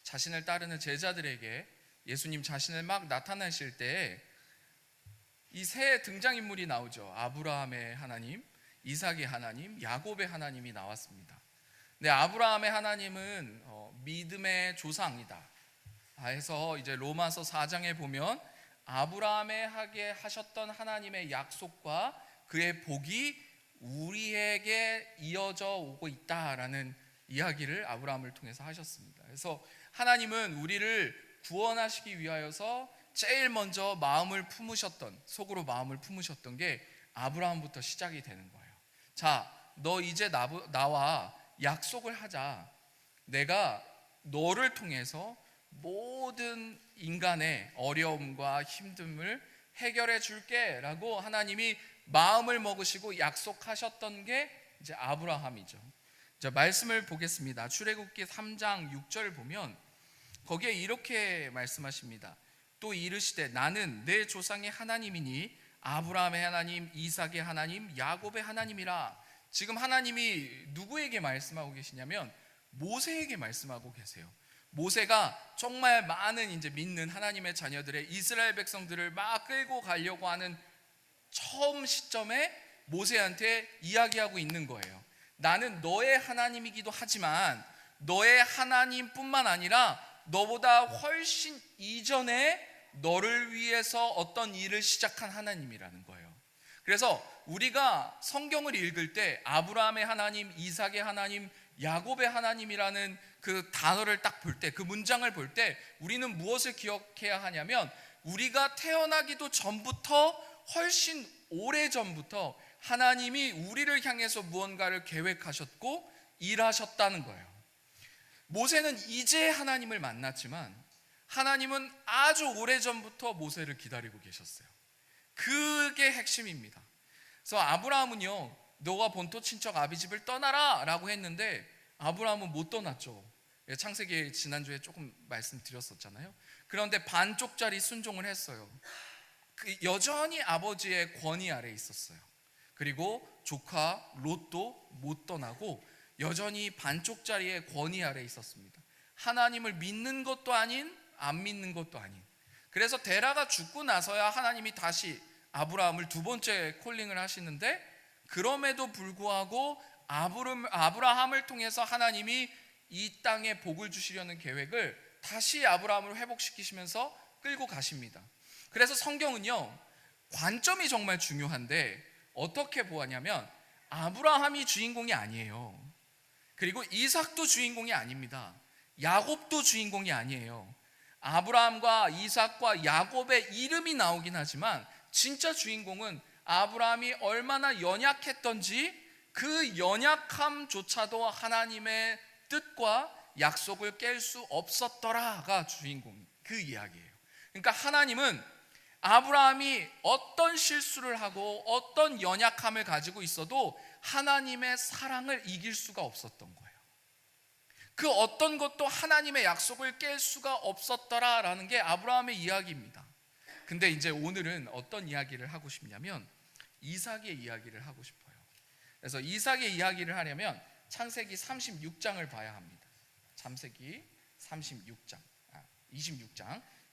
자신을 따르는 제자들에게 예수님 자신을 막 나타내실 때 이 세 등장인물이 나오죠. 아브라함의 하나님, 이삭의 하나님, 야곱의 하나님이 나왔습니다. 근데 아브라함의 하나님은 믿음의 조상이다 해서 이제 로마서 4장에 보면 아브라함에 하게 하셨던 하나님의 약속과 그의 복이 우리에게 이어져 오고 있다라는 이야기를 아브라함을 통해서 하셨습니다. 그래서 하나님은 우리를 구원하시기 위하여서 제일 먼저 속으로 마음을 품으셨던 게 아브라함부터 시작이 되는 거예요. 자, 너 이제 나와 약속을 하자. 내가 너를 통해서 모든 인간의 어려움과 힘듦을 해결해 줄게 라고 하나님이 마음을 먹으시고 약속하셨던 게 이제 아브라함이죠. 자, 말씀을 보겠습니다. 출애굽기 3장 6절 보면 거기에 이렇게 말씀하십니다. 또 이르시되 나는 내 조상의 하나님이니 아브라함의 하나님, 이삭의 하나님, 야곱의 하나님이라. 지금 하나님이 누구에게 말씀하고 계시냐면 모세에게 말씀하고 계세요. 모세가 정말 많은 이제 믿는 하나님의 자녀들의 이스라엘 백성들을 막 끌고 가려고 하는 처음 시점에 모세한테 이야기하고 있는 거예요. 나는 너의 하나님이기도 하지만 너의 하나님뿐만 아니라 너보다 훨씬 이전에 너를 위해서 어떤 일을 시작한 하나님이라는 거예요. 그래서 우리가 성경을 읽을 때 아브라함의 하나님, 이삭의 하나님, 야곱의 하나님이라는 그 단어를 딱 볼 때, 그 문장을 볼 때 우리는 무엇을 기억해야 하냐면 우리가 태어나기도 전부터 훨씬 오래 전부터 하나님이 우리를 향해서 무언가를 계획하셨고 일하셨다는 거예요. 모세는 이제 하나님을 만났지만 하나님은 아주 오래전부터 모세를 기다리고 계셨어요. 그게 핵심입니다. 그래서 아브라함은요, 너가 본토 친척 아비집을 떠나라 라고 했는데 아브라함은 못 떠났죠. 창세기 지난주에 조금 말씀드렸었잖아요. 그런데 반쪽짜리 순종을 했어요. 여전히 아버지의 권위 아래에 있었어요. 그리고 조카 롯도 못 떠나고 여전히 반쪽짜리의 권위 아래에 있었습니다. 하나님을 믿는 것도 아닌 안 믿는 것도 아닌. 그래서 데라가 죽고 나서야 하나님이 다시 아브라함을 두 번째 콜링을 하시는데 그럼에도 불구하고 아브라함을 통해서 하나님이 이 땅에 복을 주시려는 계획을 다시 아브라함을 회복시키시면서 끌고 가십니다. 그래서 성경은요, 관점이 정말 중요한데 어떻게 보았냐면 아브라함이 주인공이 아니에요. 그리고 이삭도 주인공이 아닙니다. 야곱도 주인공이 아니에요. 아브라함과 이삭과 야곱의 이름이 나오긴 하지만 진짜 주인공은 아브라함이 얼마나 연약했던지 그 연약함조차도 하나님의 뜻과 약속을 깰 수 없었더라가 주인공, 그 이야기예요. 그러니까 하나님은 아브라함이 어떤 실수를 하고 어떤 연약함을 가지고 있어도 하나님의 사랑을 이길 수가 없었던 거예요. 그 어떤 것도 하나님의 약속을 깰 수가 없었더라라는 게 아브라함의 이야기입니다. 근데 이제 오늘은 어떤 이야기를 하고 싶냐면 이삭의 이야기를 하고 싶어요. 그래서 이삭의 이야기를 하려면 창세기 36장을 봐야 합니다. 창세기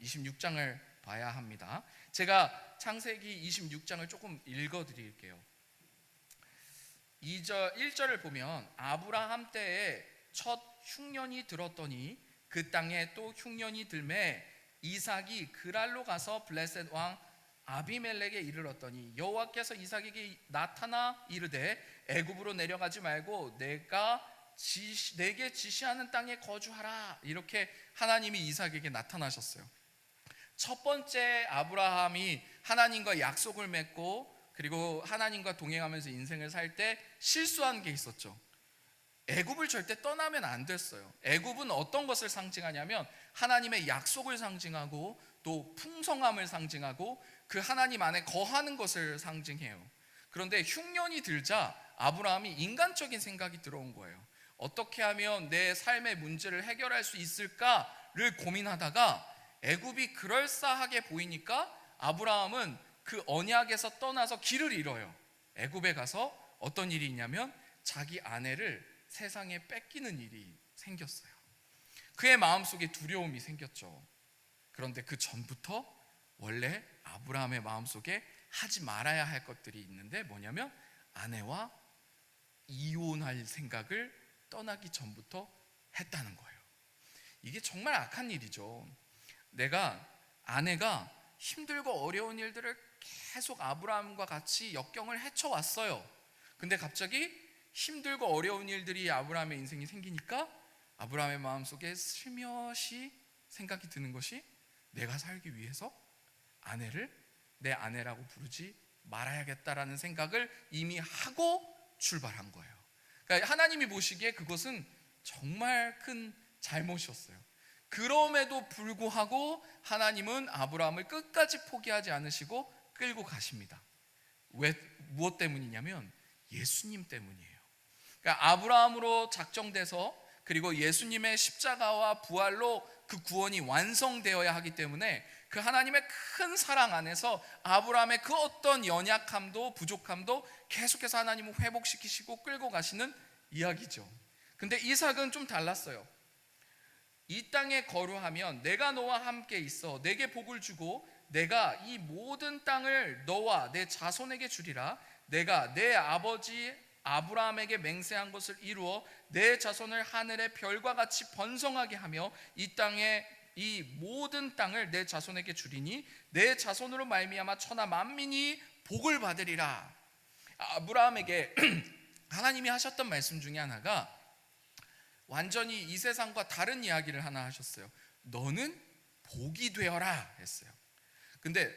26장을 봐야 합니다. 제가 창세기 26장을 조금 읽어드릴게요. 1절을 보면 아브라함 때에 첫 흉년이 들었더니 그 땅에 또 흉년이 들매 이삭이 그랄로 가서 블레셋 왕 아비멜렉에 이르렀더니 여호와께서 이삭에게 나타나 이르되 애굽으로 내려가지 말고 내게 지시하는 땅에 거주하라. 이렇게 하나님이 이삭에게 나타나셨어요. 첫 번째 아브라함이 하나님과 약속을 맺고 그리고 하나님과 동행하면서 인생을 살 때 실수한 게 있었죠. 애굽을 절대 떠나면 안 됐어요. 애굽은 어떤 것을 상징하냐면 하나님의 약속을 상징하고 또 풍성함을 상징하고 그 하나님 안에 거하는 것을 상징해요. 그런데 흉년이 들자 아브라함이 인간적인 생각이 들어온 거예요. 어떻게 하면 내 삶의 문제를 해결할 수 있을까를 고민하다가 애굽이 그럴싸하게 보이니까 아브라함은 그 언약에서 떠나서 길을 잃어요. 애굽에 가서 어떤 일이 있냐면 자기 아내를 세상에 뺏기는 일이 생겼어요. 그의 마음속에 두려움이 생겼죠. 그런데 그 전부터 원래 아브라함의 마음속에 하지 말아야 할 것들이 있는데 뭐냐면 아내와 이혼할 생각을 떠나기 전부터 했다는 거예요. 이게 정말 악한 일이죠. 아내가 힘들고 어려운 일들을 계속 아브라함과 같이 역경을 헤쳐왔어요. 근데 갑자기 힘들고 어려운 일들이 아브라함의 인생이 생기니까 아브라함의 마음속에 슬며시 생각이 드는 것이 내가 살기 위해서 아내를 내 아내라고 부르지 말아야겠다라는 생각을 이미 하고 출발한 거예요. 그러니까 하나님이 보시기에 그것은 정말 큰 잘못이었어요. 그럼에도 불구하고 하나님은 아브라함을 끝까지 포기하지 않으시고 끌고 가십니다. 무엇 때문이냐면 예수님 때문이에요. 그러니까 아브라함으로 작정돼서 그리고 예수님의 십자가와 부활로 그 구원이 완성되어야 하기 때문에 그 하나님의 큰 사랑 안에서 아브라함의 그 어떤 연약함도 부족함도 계속해서 하나님은 회복시키시고 끌고 가시는 이야기죠. 근데 이삭은 좀 달랐어요. 이 땅에 거류하면 내가 너와 함께 있어 내게 복을 주고 내가 이 모든 땅을 너와 내 자손에게 주리라. 내가 내 아버지 아브라함에게 맹세한 것을 이루어 내 자손을 하늘의 별과 같이 번성하게 하며 이 땅에 이 모든 땅을 내 자손에게 주리니 내 자손으로 말미암아 천하 만민이 복을 받으리라. 아브라함에게 하나님이 하셨던 말씀 중에 하나가 완전히 이 세상과 다른 이야기를 하나 하셨어요. 너는 복이 되어라 했어요. 근데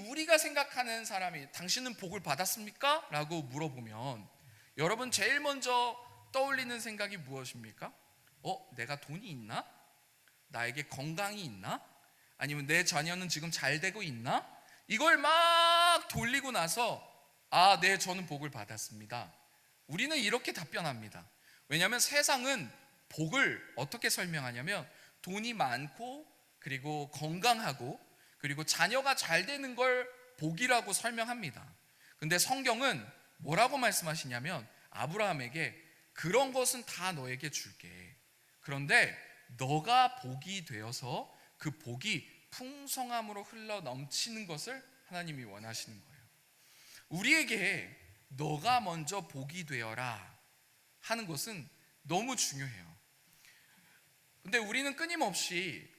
우리가 생각하는 사람이 당신은 복을 받았습니까? 라고 물어보면 여러분 제일 먼저 떠올리는 생각이 무엇입니까? 내가 돈이 있나? 나에게 건강이 있나? 아니면 내 자녀는 지금 잘 되고 있나? 이걸 막 돌리고 나서 네, 저는 복을 받았습니다. 우리는 이렇게 답변합니다. 왜냐하면 세상은 복을 어떻게 설명하냐면 돈이 많고 그리고 건강하고 그리고 자녀가 잘 되는 걸 복이라고 설명합니다. 근데 성경은 뭐라고 말씀하시냐면 아브라함에게 그런 것은 다 너에게 줄게. 그런데 너가 복이 되어서 그 복이 풍성함으로 흘러 넘치는 것을 하나님이 원하시는 거예요. 우리에게 너가 먼저 복이 되어라 하는 것은 너무 중요해요. 근데 우리는 끊임없이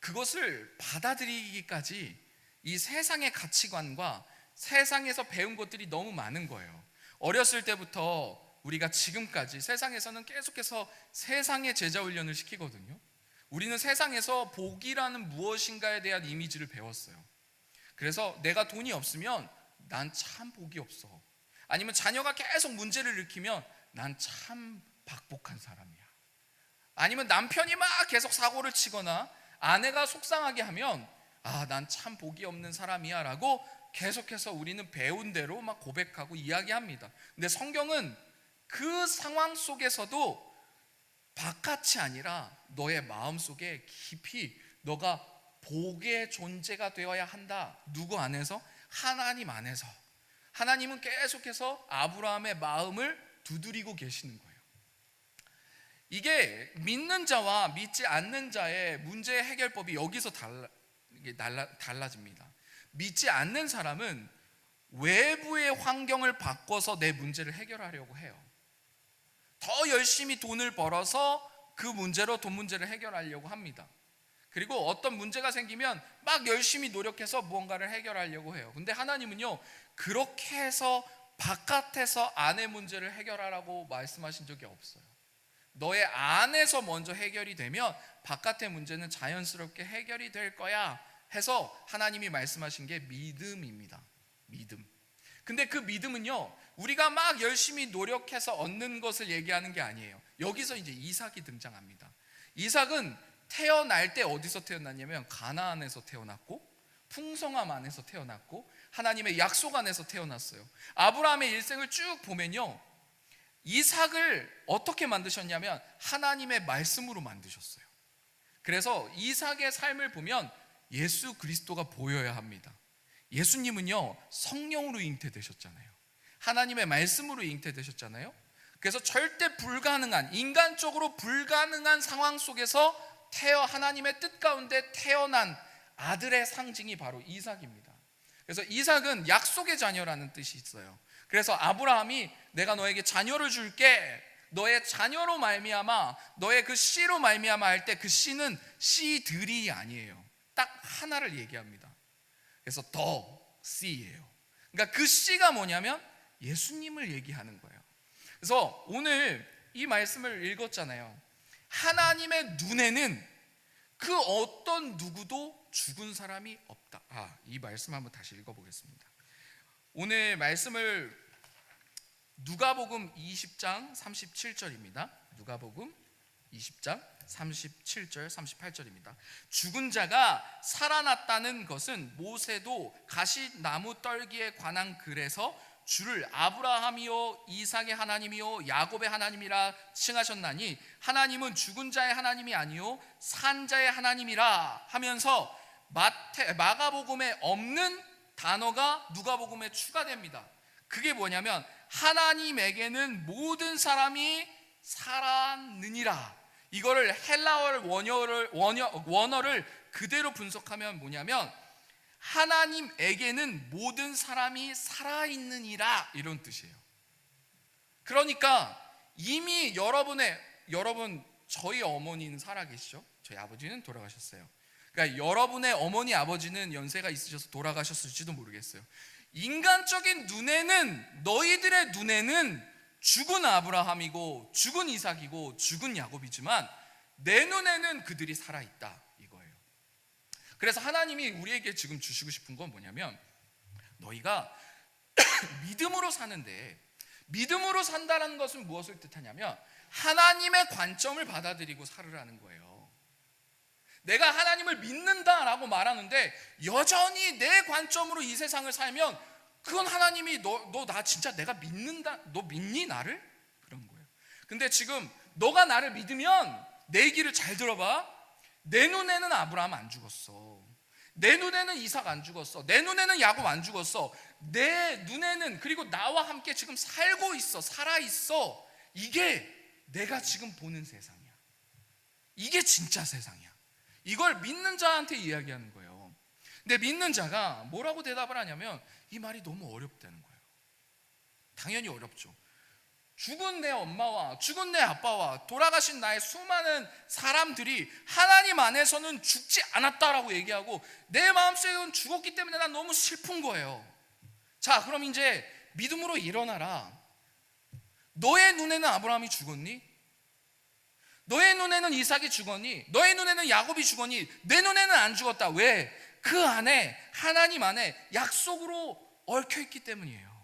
그것을 받아들이기까지 이 세상의 가치관과 세상에서 배운 것들이 너무 많은 거예요. 어렸을 때부터 우리가 지금까지 세상에서는 계속해서 세상의 제자 훈련을 시키거든요. 우리는 세상에서 복이라는 무엇인가에 대한 이미지를 배웠어요. 그래서 내가 돈이 없으면 난 참 복이 없어. 아니면 자녀가 계속 문제를 일으키면 난 참 박복한 사람이야. 아니면 남편이 막 계속 사고를 치거나 아내가 속상하게 하면 난 참 복이 없는 사람이야 라고 계속해서 우리는 배운 대로 막 고백하고 이야기합니다. 근데 성경은 그 상황 속에서도 바깥이 아니라 너의 마음속에 깊이 너가 복의 존재가 되어야 한다. 누구 안에서? 하나님 안에서. 하나님은 계속해서 아브라함의 마음을 두드리고 계시는 거예요. 이게 믿는 자와 믿지 않는 자의 문제 해결법이 여기서 달라집니다. 믿지 않는 사람은 외부의 환경을 바꿔서 내 문제를 해결하려고 해요. 더 열심히 돈을 벌어서 그 문제로 돈 문제를 해결하려고 합니다. 그리고 어떤 문제가 생기면 막 열심히 노력해서 무언가를 해결하려고 해요. 근데 하나님은요, 그렇게 해서 바깥에서 안의 문제를 해결하라고 말씀하신 적이 없어요. 너의 안에서 먼저 해결이 되면 바깥의 문제는 자연스럽게 해결이 될 거야 해서 하나님이 말씀하신 게 믿음입니다. 믿음. 근데 그 믿음은요, 우리가 막 열심히 노력해서 얻는 것을 얘기하는 게 아니에요. 여기서 이제 이삭이 등장합니다. 이삭은 태어날 때 어디서 태어났냐면 가나안에서 태어났고 풍성함 안에서 태어났고 하나님의 약속 안에서 태어났어요. 아브라함의 일생을 쭉 보면요, 이삭을 어떻게 만드셨냐면 하나님의 말씀으로 만드셨어요. 그래서 이삭의 삶을 보면 예수 그리스도가 보여야 합니다. 예수님은요, 성령으로 잉태되셨잖아요. 하나님의 말씀으로 잉태되셨잖아요. 그래서 절대 불가능한, 인간적으로 불가능한 상황 속에서 하나님의 뜻 가운데 태어난 아들의 상징이 바로 이삭입니다. 그래서 이삭은 약속의 자녀라는 뜻이 있어요. 그래서 아브라함이 내가 너에게 자녀를 줄게, 너의 자녀로 말미암아, 너의 그 씨로 말미암아 할 때 그 씨는 씨들이 아니에요. 딱 하나를 얘기합니다. 그래서 더 씨예요. 그러니까 그 씨가 뭐냐면 예수님을 얘기하는 거예요. 그래서 오늘 이 말씀을 읽었잖아요. 하나님의 눈에는 그 어떤 누구도 죽은 사람이 없다. 이 말씀 한번 다시 읽어보겠습니다. 오늘 말씀을 누가복음 20장 37절입니다. 누가복음 20장 37절 38절입니다. 죽은 자가 살아났다는 것은 모세도 가시나무 떨기에 관한 글에서 주를 아브라함이요 이삭의 하나님이요 야곱의 하나님이라 칭하셨나니 하나님은 죽은 자의 하나님이 아니요 산 자의 하나님이라 하면서 마가복음에 없는 단어가 누가복음에 추가됩니다. 그게 뭐냐면 하나님에게는 모든 사람이 살았느니라. 이거를 헬라어 원어를 그대로 분석하면 뭐냐면 하나님에게는 모든 사람이 살아있느니라, 이런 뜻이에요. 그러니까 이미 여러분 저희 어머니는 살아계시죠? 저희 아버지는 돌아가셨어요. 그러니까 여러분의 어머니 아버지는 연세가 있으셔서 돌아가셨을지도 모르겠어요. 인간적인 눈에는, 너희들의 눈에는 죽은 아브라함이고 죽은 이삭이고 죽은 야곱이지만 내 눈에는 그들이 살아있다, 이거예요. 그래서 하나님이 우리에게 지금 주시고 싶은 건 뭐냐면 너희가 믿음으로 사는데, 믿음으로 산다는 것은 무엇을 뜻하냐면 하나님의 관점을 받아들이고 살으라는 거예요. 내가 하나님을 믿는다라고 말하는데 여전히 내 관점으로 이 세상을 살면 그건 하나님이 너 나 진짜 내가 믿는다, 너 믿니 나를? 그런 거예요. 근데 지금 너가 나를 믿으면 내 얘기를 잘 들어봐. 내 눈에는 아브라함 안 죽었어. 내 눈에는 이삭 안 죽었어. 내 눈에는 야곱 안 죽었어. 내 눈에는, 그리고 나와 함께 지금 살고 있어, 살아있어. 이게 내가 지금 보는 세상이야. 이게 진짜 세상이야. 이걸 믿는 자한테 이야기하는 거예요. 근데 믿는 자가 뭐라고 대답을 하냐면 이 말이 너무 어렵다는 거예요. 당연히 어렵죠. 죽은 내 엄마와 죽은 내 아빠와 돌아가신 나의 수많은 사람들이 하나님 안에서는 죽지 않았다라고 얘기하고 내 마음속에는 죽었기 때문에 난 너무 슬픈 거예요. 자, 그럼 이제 믿음으로 일어나라. 너의 눈에는 아브라함이 죽었니? 너의 눈에는 이삭이 죽었니? 너의 눈에는 야곱이 죽었니? 내 눈에는 안 죽었다. 왜? 그 안에, 하나님 안에 약속으로 얽혀있기 때문이에요.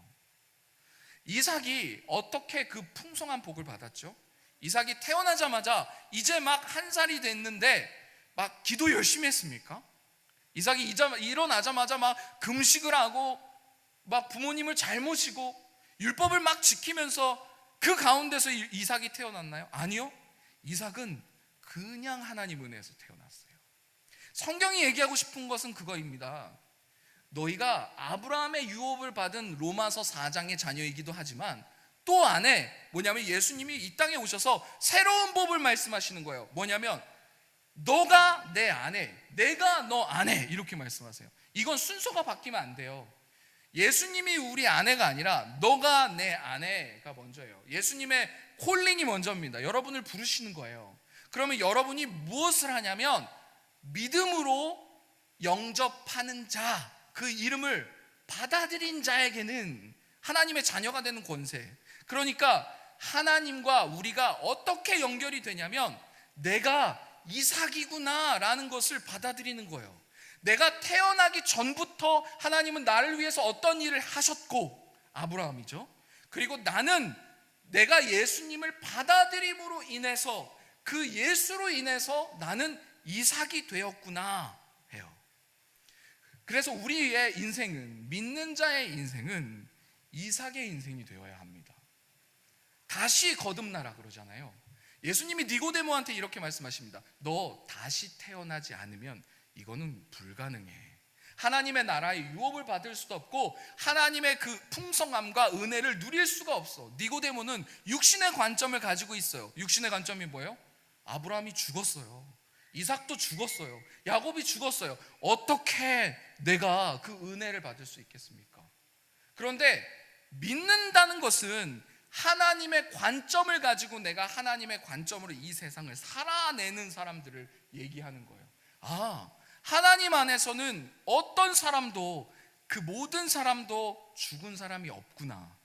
이삭이 어떻게 그 풍성한 복을 받았죠? 이삭이 태어나자마자 이제 막 1살이 됐는데 막 기도 열심히 했습니까? 이삭이 일어나자마자 막 금식을 하고 막 부모님을 잘 모시고 율법을 막 지키면서 그 가운데서 이삭이 태어났나요? 아니요. 이삭은 그냥 하나님 은혜에서 태어났어요. 성경이 얘기하고 싶은 것은 그거입니다. 너희가 아브라함의 유업을 받은 로마서 4장의 자녀이기도 하지만 또 안에 뭐냐면 예수님이 이 땅에 오셔서 새로운 법을 말씀하시는 거예요. 뭐냐면 너가 내 아내, 내가 너 아내, 이렇게 말씀하세요. 이건 순서가 바뀌면 안 돼요. 예수님이 우리 아내가 아니라 너가 내 아내가 먼저예요. 예수님의 콜링이 먼저입니다. 여러분을 부르시는 거예요. 그러면 여러분이 무엇을 하냐면 믿음으로 영접하는 자, 그 이름을 받아들인 자에게는 하나님의 자녀가 되는 권세. 그러니까 하나님과 우리가 어떻게 연결이 되냐면 내가 이삭이구나 라는 것을 받아들이는 거예요. 내가 태어나기 전부터 하나님은 나를 위해서 어떤 일을 하셨고, 아브라함이죠. 그리고 나는 내가 예수님을 받아들임으로 인해서 그 예수로 인해서 나는 이삭이 되었구나 해요. 그래서 우리의 인생은, 믿는 자의 인생은 이삭의 인생이 되어야 합니다. 다시 거듭나라 그러잖아요. 예수님이 니고데모한테 이렇게 말씀하십니다. 너 다시 태어나지 않으면 이거는 불가능해. 하나님의 나라의 유업을 받을 수도 없고 하나님의 그 풍성함과 은혜를 누릴 수가 없어. 니고데모는 육신의 관점을 가지고 있어요. 육신의 관점이 뭐예요? 아브라함이 죽었어요. 이삭도 죽었어요. 야곱이 죽었어요. 어떻게 내가 그 은혜를 받을 수 있겠습니까? 그런데 믿는다는 것은 하나님의 관점을 가지고 내가 하나님의 관점으로 이 세상을 살아내는 사람들을 얘기하는 거예요. 하나님 안에서는 어떤 사람도, 그 모든 사람도 죽은 사람이 없구나.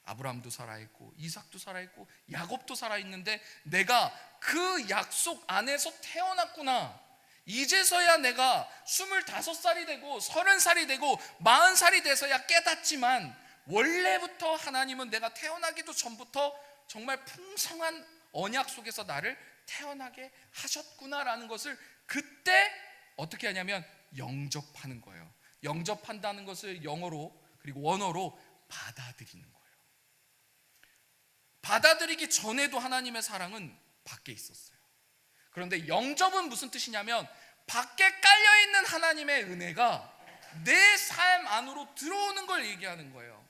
아브라함도 살아있고 이삭도 살아있고 야곱도 살아있는데 내가 그 약속 안에서 태어났구나. 이제서야 내가 25살이 되고 30살이 되고 40살이 돼서야 깨닫지만 원래부터 하나님은 내가 태어나기도 전부터 정말 풍성한 언약 속에서 나를 태어나게 하셨구나라는 것을 그때 어떻게 하냐면 영접하는 거예요. 영접한다는 것을 영어로 그리고 원어로 받아들이는 거예요. 받아들이기 전에도 하나님의 사랑은 밖에 있었어요. 그런데 영접은 무슨 뜻이냐면 밖에 깔려있는 하나님의 은혜가 내 삶 안으로 들어오는 걸 얘기하는 거예요.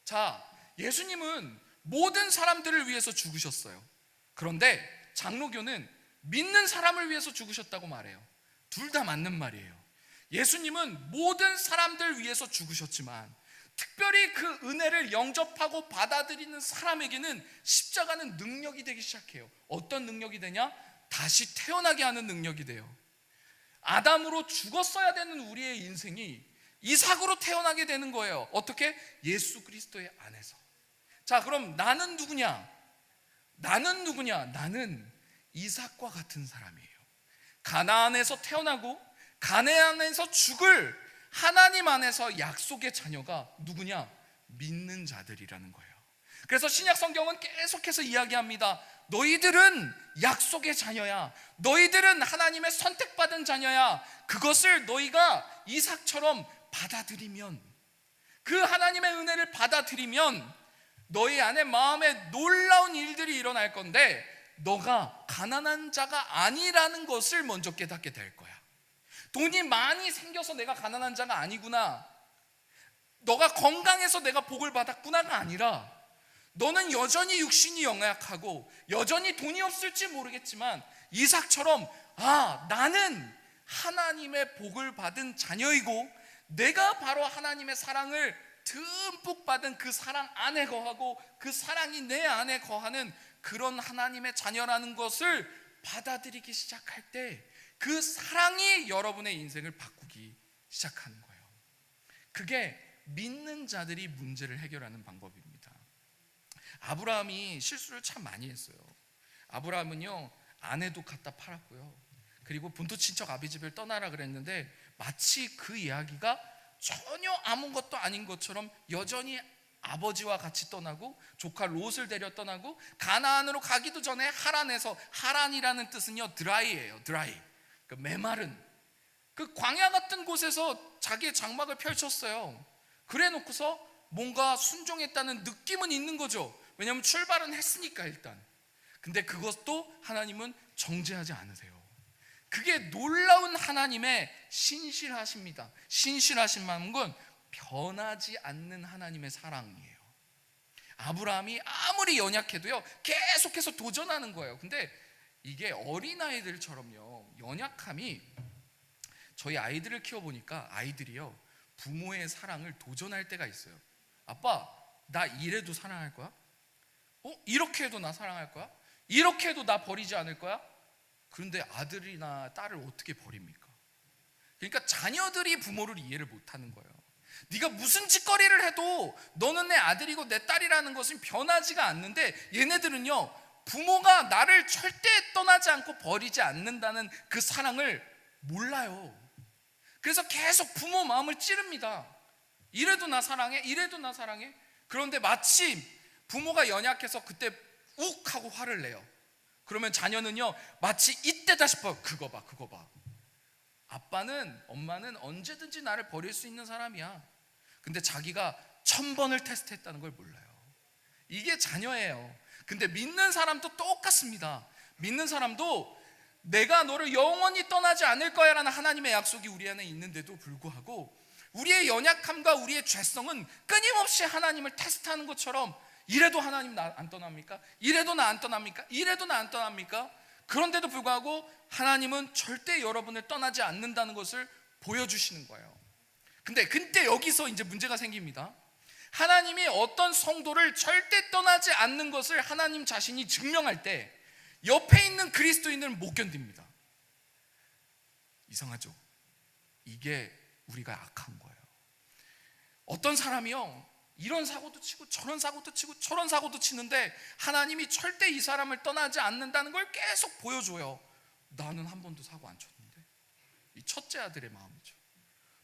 자, 예수님은 모든 사람들을 위해서 죽으셨어요. 그런데 장로교는 믿는 사람을 위해서 죽으셨다고 말해요. 둘 다 맞는 말이에요. 예수님은 모든 사람들 위해서 죽으셨지만 특별히 그 은혜를 영접하고 받아들이는 사람에게는 십자가는 능력이 되기 시작해요. 어떤 능력이 되냐? 다시 태어나게 하는 능력이 돼요. 아담으로 죽었어야 되는 우리의 인생이 이삭으로 태어나게 되는 거예요. 어떻게? 예수 그리스도의 안에서. 자, 그럼 나는 누구냐? 나는 이삭과 같은 사람이에요. 가나안에서 태어나고 가나안에서 죽을 하나님 안에서 약속의 자녀가 누구냐? 믿는 자들이라는 거예요. 그래서 신약 성경은 계속해서 이야기합니다. 너희들은 약속의 자녀야. 너희들은 하나님의 선택받은 자녀야. 그것을 너희가 이삭처럼 받아들이면, 그 하나님의 은혜를 받아들이면 너희 안에 마음에 놀라운 일들이 일어날 건데 너가 가난한 자가 아니라는 것을 먼저 깨닫게 될 거야. 돈이 많이 생겨서 내가 가난한 자가 아니구나, 너가 건강해서 내가 복을 받았구나가 아니라 너는 여전히 육신이 연약하고 여전히 돈이 없을지 모르겠지만 이삭처럼 나는 하나님의 복을 받은 자녀이고 내가 바로 하나님의 사랑을 듬뿍 받은 그 사랑 안에 거하고 그 사랑이 내 안에 거하는 그런 하나님의 자녀라는 것을 받아들이기 시작할 때 그 사랑이 여러분의 인생을 바꾸기 시작하는 거예요. 그게 믿는 자들이 문제를 해결하는 방법입니다. 아브라함이 실수를 참 많이 했어요. 아브라함은요, 아내도 갖다 팔았고요, 그리고 본토 친척 아비집을 떠나라 그랬는데 마치 그 이야기가 전혀 아무것도 아닌 것처럼 여전히 아버지와 같이 떠나고 조카 롯을 데려 떠나고 가나안으로 가기도 전에 하란에서, 하란이라는 뜻은요 드라이예요. 드라이, 그 메마른 그 광야 같은 곳에서 자기의 장막을 펼쳤어요. 그래 놓고서 뭔가 순종했다는 느낌은 있는 거죠. 왜냐하면 출발은 했으니까 일단. 근데 그것도 하나님은 정죄하지 않으세요. 그게 놀라운 하나님의 신실하십니다. 신실하신 건 변하지 않는 하나님의 사랑이에요. 아브라함이 아무리 연약해도요 계속해서 도전하는 거예요. 근데 이게 어린아이들처럼요, 연약함이, 저희 아이들을 키워보니까 아이들이요 부모의 사랑을 도전할 때가 있어요. 아빠, 나 이래도 사랑할 거야? 이렇게 해도 나 사랑할 거야? 이렇게 해도 나 버리지 않을 거야? 그런데 아들이나 딸을 어떻게 버립니까? 그러니까 자녀들이 부모를 이해를 못하는 거예요. 네가 무슨 짓거리를 해도 너는 내 아들이고 내 딸이라는 것은 변하지가 않는데 얘네들은요 부모가 나를 절대 떠나지 않고 버리지 않는다는 그 사랑을 몰라요. 그래서 계속 부모 마음을 찌릅니다. 이래도 나 사랑해? 이래도 나 사랑해? 그런데 마침 부모가 연약해서 그때 욱 하고 화를 내요. 그러면 자녀는요 마치 이때다 싶어. 그거 봐. 아빠는, 엄마는 언제든지 나를 버릴 수 있는 사람이야. 근데 자기가 1000번을 테스트했다는 걸 몰라요. 이게 자녀예요. 근데 믿는 사람도 똑같습니다. 믿는 사람도 내가 너를 영원히 떠나지 않을 거야 라는 하나님의 약속이 우리 안에 있는데도 불구하고 우리의 연약함과 우리의 죄성은 끊임없이 하나님을 테스트하는 것처럼, 이래도 하나님 나 안 떠납니까? 이래도 나 안 떠납니까? 이래도 나 안 떠납니까? 그런데도 불구하고 하나님은 절대 여러분을 떠나지 않는다는 것을 보여주시는 거예요. 근데 여기서 이제 문제가 생깁니다. 하나님이 어떤 성도를 절대 떠나지 않는 것을 하나님 자신이 증명할 때 옆에 있는 그리스도인들은 못 견딥니다. 이상하죠? 이게 우리가 악한 거예요. 어떤 사람이요, 이런 사고도 치고 저런 사고도 치고 저런 사고도 치는데 하나님이 절대 이 사람을 떠나지 않는다는 걸 계속 보여줘요. 나는 한 번도 사고 안 쳤는데. 이 첫째 아들의 마음이죠.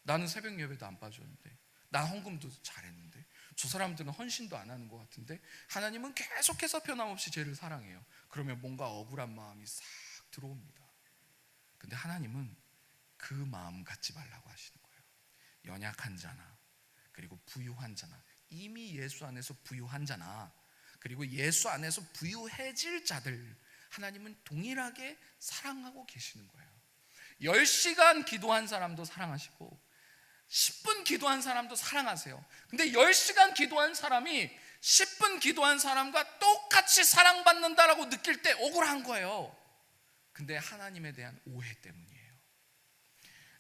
나는 새벽 예배도 안 빠졌는데, 난 헌금도 잘했는데, 저 사람들은 헌신도 안 하는 것 같은데 하나님은 계속해서 변함없이 쟤를 사랑해요. 그러면 뭔가 억울한 마음이 싹 들어옵니다. 근데 하나님은 그 마음 갖지 말라고 하시는 거예요. 연약한 자나, 그리고 부유한 자나, 이미 예수 안에서 부유한 자나, 그리고 예수 안에서 부유해질 자들, 하나님은 동일하게 사랑하고 계시는 거예요. 10시간 기도한 사람도 사랑하시고 10분 기도한 사람도 사랑하세요. 근데 10시간 기도한 사람이 10분 기도한 사람과 똑같이 사랑받는다라고 느낄 때 억울한 거예요. 근데 하나님에 대한 오해 때문이에요.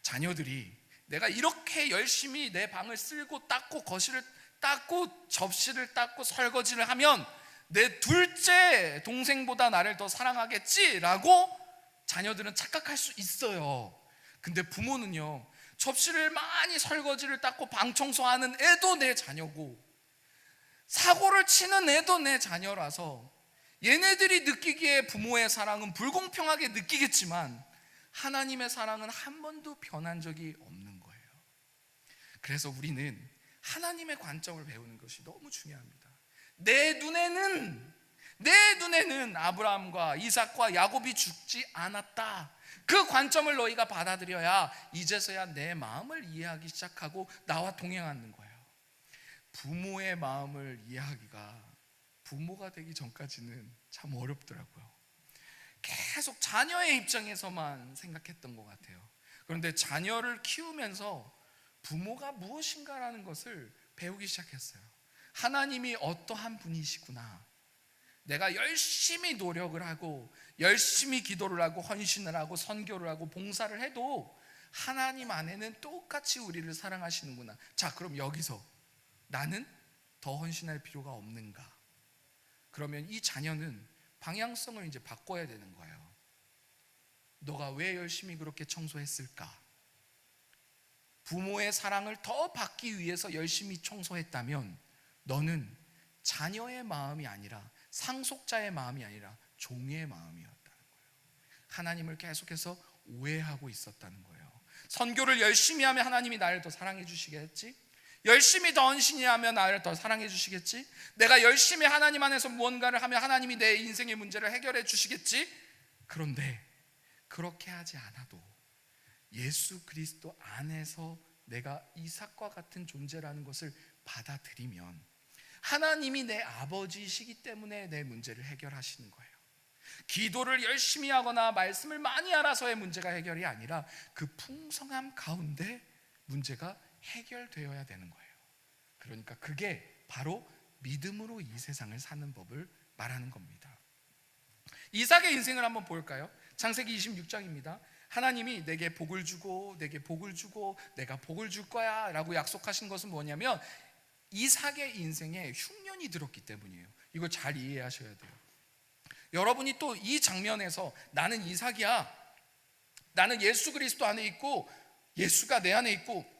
자녀들이 내가 이렇게 열심히 내 방을 쓸고 닦고 거실을 닦고 접시를 닦고 설거지를 하면 내 둘째 동생보다 나를 더 사랑하겠지라고 자녀들은 착각할 수 있어요. 근데 부모는요, 접시를 많이 설거지를 닦고 방 청소하는 애도 내 자녀고 사고를 치는 애도 내 자녀라서 얘네들이 느끼기에 부모의 사랑은 불공평하게 느끼겠지만 하나님의 사랑은 한 번도 변한 적이 없는 거예요. 그래서 우리는 하나님의 관점을 배우는 것이 너무 중요합니다. 내 눈에는 아브라함과 이삭과 야곱이 죽지 않았다. 그 관점을 너희가 받아들여야 이제서야 내 마음을 이해하기 시작하고 나와 동행하는 거예요. 부모의 마음을 이해하기가 부모가 되기 전까지는 참 어렵더라고요. 계속 자녀의 입장에서만 생각했던 것 같아요. 그런데 자녀를 키우면서 부모가 무엇인가라는 것을 배우기 시작했어요. 하나님이 어떠한 분이시구나. 내가 열심히 노력을 하고 열심히 기도를 하고 헌신을 하고 선교를 하고 봉사를 해도 하나님 안에는 똑같이 우리를 사랑하시는구나. 자, 그럼 여기서 나는 더 헌신할 필요가 없는가? 그러면 이 자녀는 방향성을 이제 바꿔야 되는 거예요. 너가 왜 열심히 그렇게 청소했을까? 부모의 사랑을 더 받기 위해서 열심히 청소했다면 너는 자녀의 마음이 아니라, 상속자의 마음이 아니라 종의 마음이었다는 거예요. 하나님을 계속해서 오해하고 있었다는 거예요. 선교를 열심히 하면 하나님이 나를 더 사랑해 주시겠지? 열심히 더 헌신히 하면 나를 더 사랑해 주시겠지? 내가 열심히 하나님 안에서 무언가를 하면 하나님이 내 인생의 문제를 해결해 주시겠지? 그런데 그렇게 하지 않아도 예수 그리스도 안에서 내가 이삭과 같은 존재라는 것을 받아들이면 하나님이 내 아버지이시기 때문에 내 문제를 해결하시는 거예요. 기도를 열심히 하거나 말씀을 많이 알아서의 문제가 해결이 아니라 그 풍성함 가운데 문제가 해결되어야 되는 거예요. 그러니까 그게 바로 믿음으로 이 세상을 사는 법을 말하는 겁니다. 이삭의 인생을 한번 볼까요? 창세기 26장입니다. 하나님이 내게 복을 주고 내게 복을 주고 내가 복을 줄 거야 라고 약속하신 것은 뭐냐면 이삭의 인생에 흉년이 들었기 때문이에요. 이걸 잘 이해하셔야 돼요. 여러분이 또 이 장면에서 나는 이삭이야, 나는 예수 그리스도 안에 있고 예수가 내 안에 있고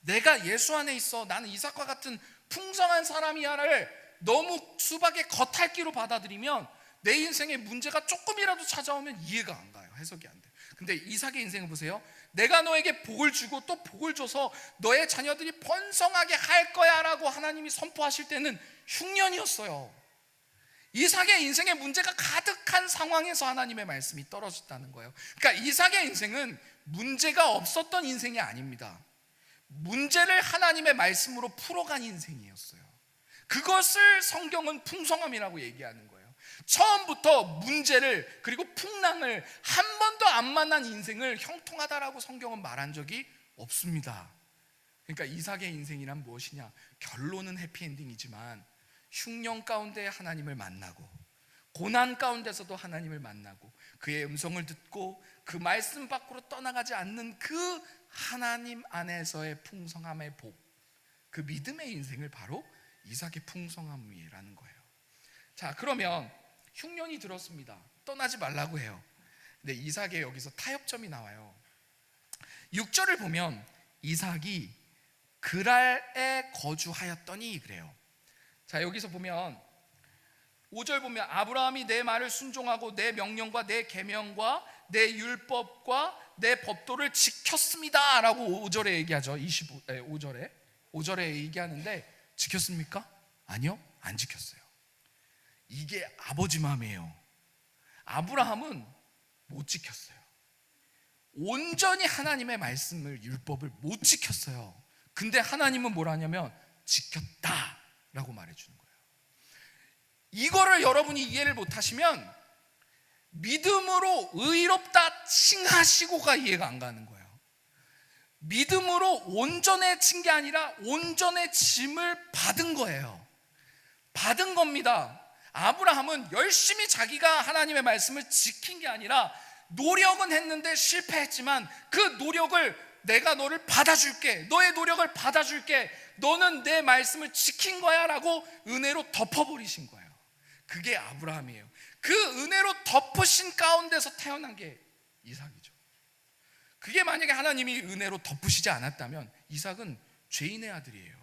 내가 예수 안에 있어, 나는 이삭과 같은 풍성한 사람이야를 너무 수박의 겉핥기로 받아들이면 내 인생에 문제가 조금이라도 찾아오면 이해가 안 가요. 해석이 안 돼요. 근데 이삭의 인생을 보세요. 내가 너에게 복을 주고 또 복을 줘서 너의 자녀들이 번성하게 할 거야 라고 하나님이 선포하실 때는 흉년이었어요. 이삭의 인생에 문제가 가득한 상황에서 하나님의 말씀이 떨어졌다는 거예요. 그러니까 이삭의 인생은 문제가 없었던 인생이 아닙니다. 문제를 하나님의 말씀으로 풀어간 인생이었어요. 그것을 성경은 풍성함이라고 얘기하는 거예요. 처음부터 문제를 그리고 풍랑을 한 번도 안 만난 인생을 형통하다라고 성경은 말한 적이 없습니다. 그러니까 이삭의 인생이란 무엇이냐? 결론은 해피엔딩이지만 흉년 가운데 하나님을 만나고 고난 가운데서도 하나님을 만나고 그의 음성을 듣고 그 말씀 밖으로 떠나가지 않는 그 하나님 안에서의 풍성함의 복, 그 믿음의 인생을 바로 이삭의 풍성함이라는 거예요. 자, 그러면 흉년이 들었습니다. 떠나지 말라고 해요. 근데 이삭의 여기서 타협점이 나와요. 6절을 보면 이삭이 그랄에 거주하였더니 그래요. 자, 여기서 보면 5절 보면 아브라함이 내 말을 순종하고 내 명령과 내 계명과 내 율법과 내 법도를 지켰습니다 라고 5절에 얘기하죠. 5절에 얘기하는데 지켰습니까? 아니요, 안 지켰어요. 이게 아버지 마음이에요. 아브라함은 못 지켰어요. 온전히 하나님의 말씀을, 율법을 못 지켰어요. 근데 하나님은 뭘 하냐면 지켰다 라고 말해주는 거예요. 이거를 여러분이 이해를 못하시면 믿음으로 의롭다 칭하시고가 이해가 안 가는 거예요. 믿음으로 온전해진 게 아니라 온전해짐을 받은 거예요. 받은 겁니다. 아브라함은 열심히 자기가 하나님의 말씀을 지킨 게 아니라 노력은 했는데 실패했지만 그 노력을 내가 너를 받아줄게, 너의 노력을 받아줄게, 너는 내 말씀을 지킨 거야 라고 은혜로 덮어버리신 거예요. 그게 아브라함이에요. 그 은혜로 덮으신 가운데서 태어난 게 이삭이죠. 그게 만약에 하나님이 은혜로 덮으시지 않았다면 이삭은 죄인의 아들이에요.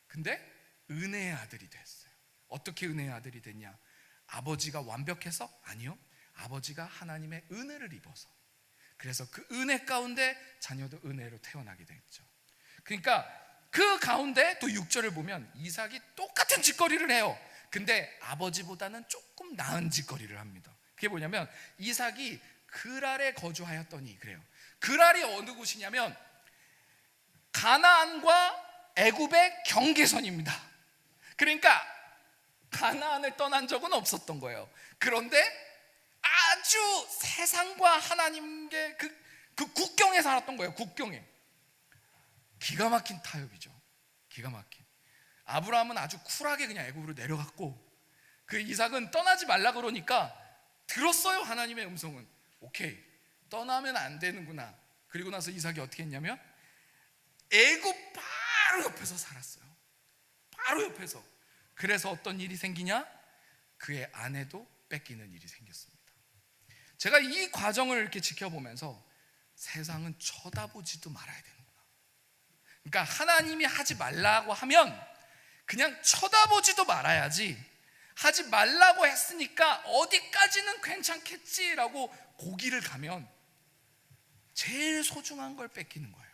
근데 은혜의 아들이 됐어요. 어떻게 은혜의 아들이 됐냐? 아버지가 완벽해서? 아니요, 아버지가 하나님의 은혜를 입어서. 그래서 그 은혜 가운데 자녀도 은혜로 태어나게 됐죠. 그러니까 그 가운데 또 6절을 보면 이삭이 똑같은 짓거리를 해요. 근데 아버지보다는 조금 나은 짓거리를 합니다. 그게 뭐냐면 이삭이 그랄에 거주하였더니 그래요. 그랄이 어느 곳이냐면 가나안과 애굽의 경계선입니다. 그러니까 가나안을 떠난 적은 없었던 거예요. 그런데 아주 세상과 하나님의 그 국경에 살았던 거예요. 국경에. 기가 막힌 타협이죠. 기가 막힌. 아브라함은 아주 쿨하게 그냥 애굽으로 내려갔고 그 이삭은 떠나지 말라 그러니까 들었어요. 하나님의 음성은. 오케이, 떠나면 안 되는구나. 그리고 나서 이삭이 어떻게 했냐면 애굽 바로 옆에서 살았어요. 바로 옆에서. 그래서 어떤 일이 생기냐? 그의 아내도 뺏기는 일이 생겼습니다. 제가 이 과정을 이렇게 지켜보면서 세상은 쳐다보지도 말아야 되는구나. 그러니까 하나님이 하지 말라고 하면 그냥 쳐다보지도 말아야지, 하지 말라고 했으니까 어디까지는 괜찮겠지라고 고기를 가면 제일 소중한 걸 뺏기는 거예요.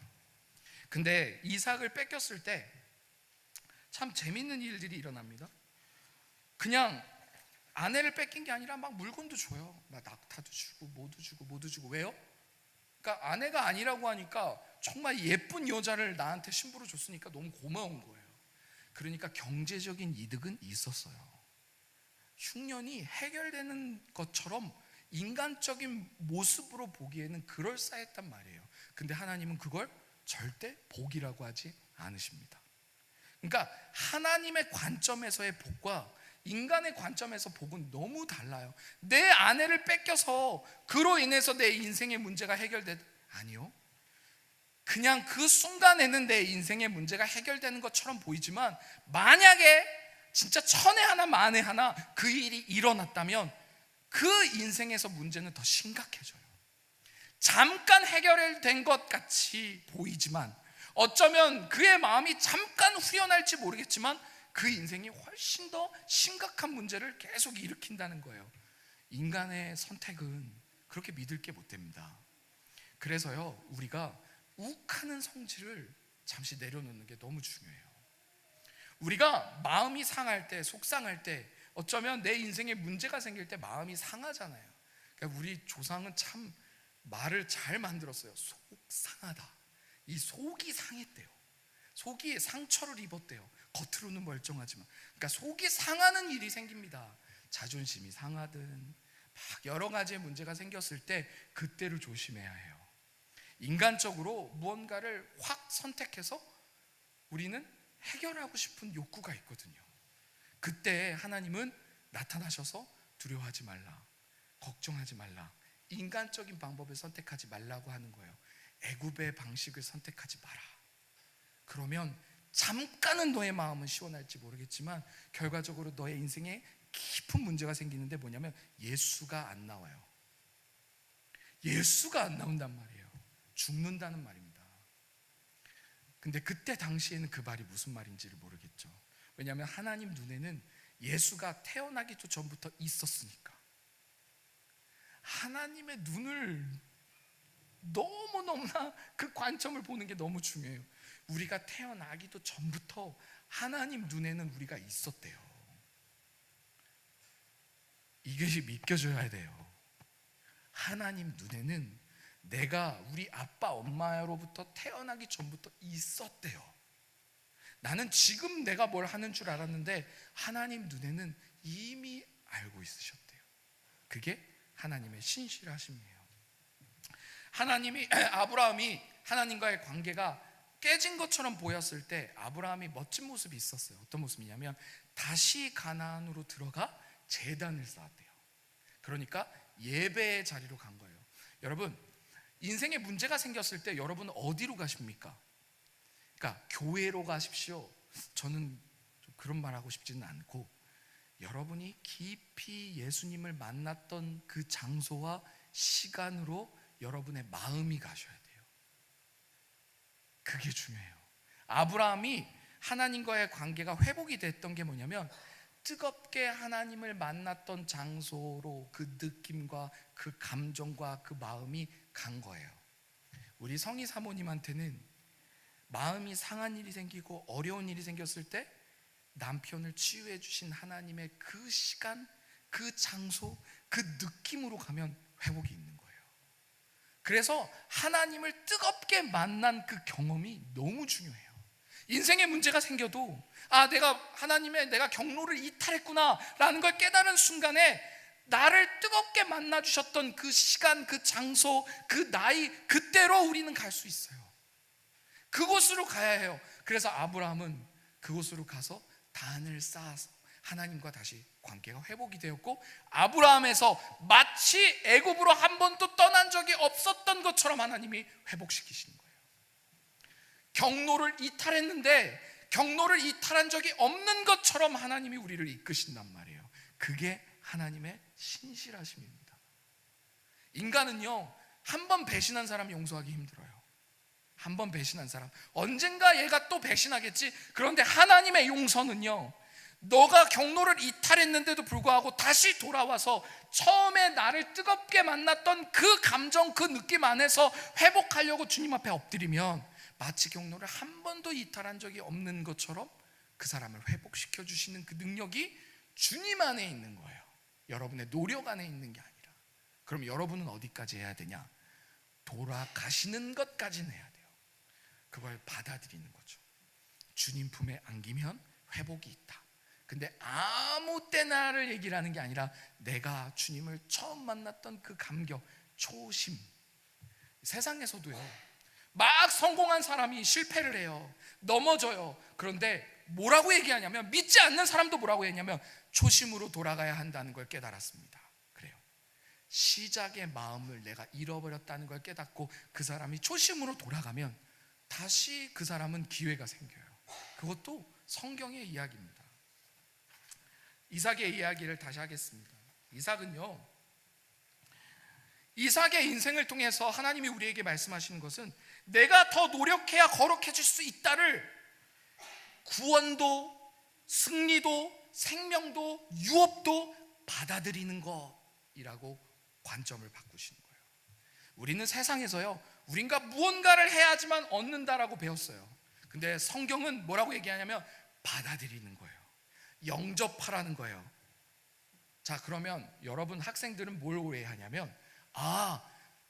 근데 이삭을 뺏겼을 때 참 재밌는 일들이 일어납니다. 그냥 아내를 뺏긴 게 아니라 막 물건도 줘요. 막 낙타도 주고 모두 주고. 왜요? 그러니까 아내가 아니라고 하니까 정말 예쁜 여자를 나한테 신부로 줬으니까 너무 고마운 거예요. 그러니까 경제적인 이득은 있었어요. 흉년이 해결되는 것처럼 인간적인 모습으로 보기에는 그럴싸했단 말이에요. 근데 하나님은 그걸 절대 복이라고 하지 않으십니다. 그러니까 하나님의 관점에서의 복과 인간의 관점에서 복은 너무 달라요. 내 아내를 뺏겨서 그로 인해서 내 인생의 문제가 아니요, 그냥 그 순간에는 내 인생의 문제가 해결되는 것처럼 보이지만 만약에 진짜 천에 하나 만에 하나 그 일이 일어났다면 그 인생에서 문제는 더 심각해져요. 잠깐 해결된 것 같이 보이지만 어쩌면 그의 마음이 잠깐 후련할지 모르겠지만 그 인생이 훨씬 더 심각한 문제를 계속 일으킨다는 거예요. 인간의 선택은 그렇게 믿을 게 못 됩니다. 그래서요, 우리가 욱하는 성질을 잠시 내려놓는 게 너무 중요해요. 우리가 마음이 상할 때, 속상할 때, 어쩌면 내 인생에 문제가 생길 때 마음이 상하잖아요. 그러니까 우리 조상은 참 말을 잘 만들었어요. 속상하다. 이 속이 상했대요. 속이 상처를 입었대요. 겉으로는 멀쩡하지만. 그러니까 속이 상하는 일이 생깁니다. 자존심이 상하든 막 여러 가지의 문제가 생겼을 때 그때를 조심해야 해요. 인간적으로 무언가를 확 선택해서 우리는 해결하고 싶은 욕구가 있거든요. 그때 하나님은 나타나셔서 두려워하지 말라, 걱정하지 말라, 인간적인 방법을 선택하지 말라고 하는 거예요. 애굽의 방식을 선택하지 마라. 그러면 잠깐은 너의 마음은 시원할지 모르겠지만 결과적으로 너의 인생에 깊은 문제가 생기는데 뭐냐면 예수가 안 나와요. 예수가 안 나온단 말이에요. 죽는다는 말입니다. 근데 그때 당시에는 그 말이 무슨 말인지를 모르겠죠. 왜냐하면 하나님 눈에는 예수가 태어나기도 전부터 있었으니까. 하나님의 눈을 너무너무나 그 관점을 보는 게 너무 중요해요. 우리가 태어나기도 전부터 하나님 눈에는 우리가 있었대요. 이것이 믿겨줘야 돼요. 하나님 눈에는 내가 우리 아빠 엄마로부터 태어나기 전부터 있었대요. 나는 지금 내가 뭘 하는 줄 알았는데 하나님 눈에는 이미 알고 있으셨대요. 그게 하나님의 신실하심이에요. 하나님이 아브라함이 하나님과의 관계가 깨진 것처럼 보였을 때 아브라함이 멋진 모습이 있었어요. 어떤 모습이냐면 다시 가나안으로 들어가 제단을 쌓았대요. 그러니까 예배의 자리로 간 거예요. 여러분, 인생에 문제가 생겼을 때 여러분 어디로 가십니까? 그러니까 교회로 가십시오. 저는 좀 그런 말 하고 싶지는 않고, 여러분이 깊이 예수님을 만났던 그 장소와 시간으로 여러분의 마음이 가셔야 돼요. 그게 중요해요. 아브라함이 하나님과의 관계가 회복이 됐던 게 뭐냐면 뜨겁게 하나님을 만났던 장소로 그 느낌과 그 감정과 그 마음이 간 거예요. 우리 성희 사모님한테는 마음이 상한 일이 생기고 어려운 일이 생겼을 때 남편을 치유해 주신 하나님의 그 시간, 그 장소, 그 느낌으로 가면 회복이 있는 거예요. 그래서 하나님을 뜨겁게 만난 그 경험이 너무 중요해요. 인생에 문제가 생겨도 내가 경로를 이탈했구나 라는 걸 깨달은 순간에 나를 뜨겁게 만나 주셨던 그 시간, 그 장소, 그 나이, 그때로 우리는 갈 수 있어요. 그곳으로 가야 해요. 그래서 아브라함은 그곳으로 가서 단을 쌓아서 하나님과 다시 관계가 회복이 되었고, 아브라함에서 마치 애굽으로 한 번도 떠난 적이 없었던 것처럼 하나님이 회복시키시는 거예요. 경로를 이탈했는데 경로를 이탈한 적이 없는 것처럼 하나님이 우리를 이끄신단 말이에요. 그게 하나님의 신실하심입니다. 인간은요, 한 번 배신한 사람 용서하기 힘들어요. 한 번 배신한 사람 언젠가 얘가 또 배신하겠지. 그런데 하나님의 용서는요, 너가 경로를 이탈했는데도 불구하고 다시 돌아와서 처음에 나를 뜨겁게 만났던 그 감정, 그 느낌 안에서 회복하려고 주님 앞에 엎드리면 마치 경로를 한 번도 이탈한 적이 없는 것처럼 그 사람을 회복시켜 주시는 그 능력이 주님 안에 있는 거예요. 여러분의 노력 안에 있는 게 아니라. 그럼 여러분은 어디까지 해야 되냐? 돌아가시는 것까지는 해야 돼요. 그걸 받아들이는 거죠. 주님 품에 안기면 회복이 있다. 근데 아무 때나를 얘기를 하는 게 아니라 내가 주님을 처음 만났던 그 감격, 초심. 세상에서도요, 막 성공한 사람이 실패를 해요. 넘어져요. 그런데 뭐라고 얘기하냐면, 믿지 않는 사람도 뭐라고 했냐면 초심으로 돌아가야 한다는 걸 깨달았습니다. 그래요. 시작의 마음을 내가 잃어버렸다는 걸 깨닫고 그 사람이 초심으로 돌아가면 다시 그 사람은 기회가 생겨요. 그것도 성경의 이야기입니다. 이삭의 이야기를 다시 하겠습니다. 이삭의 인생을 통해서 하나님이 우리에게 말씀하시는 것은 내가 더 노력해야 거룩해질 수 있다를 구원도 승리도 생명도 유업도 받아들이는 것이라고 관점을 바꾸시는 거예요. 우리는 세상에서요, 우리가 무언가를 해야지만 얻는다라고 배웠어요. 근데 성경은 뭐라고 얘기하냐면 받아들이는 거예요. 영접하라는 거예요. 자, 그러면 여러분 학생들은 뭘 오해하냐면,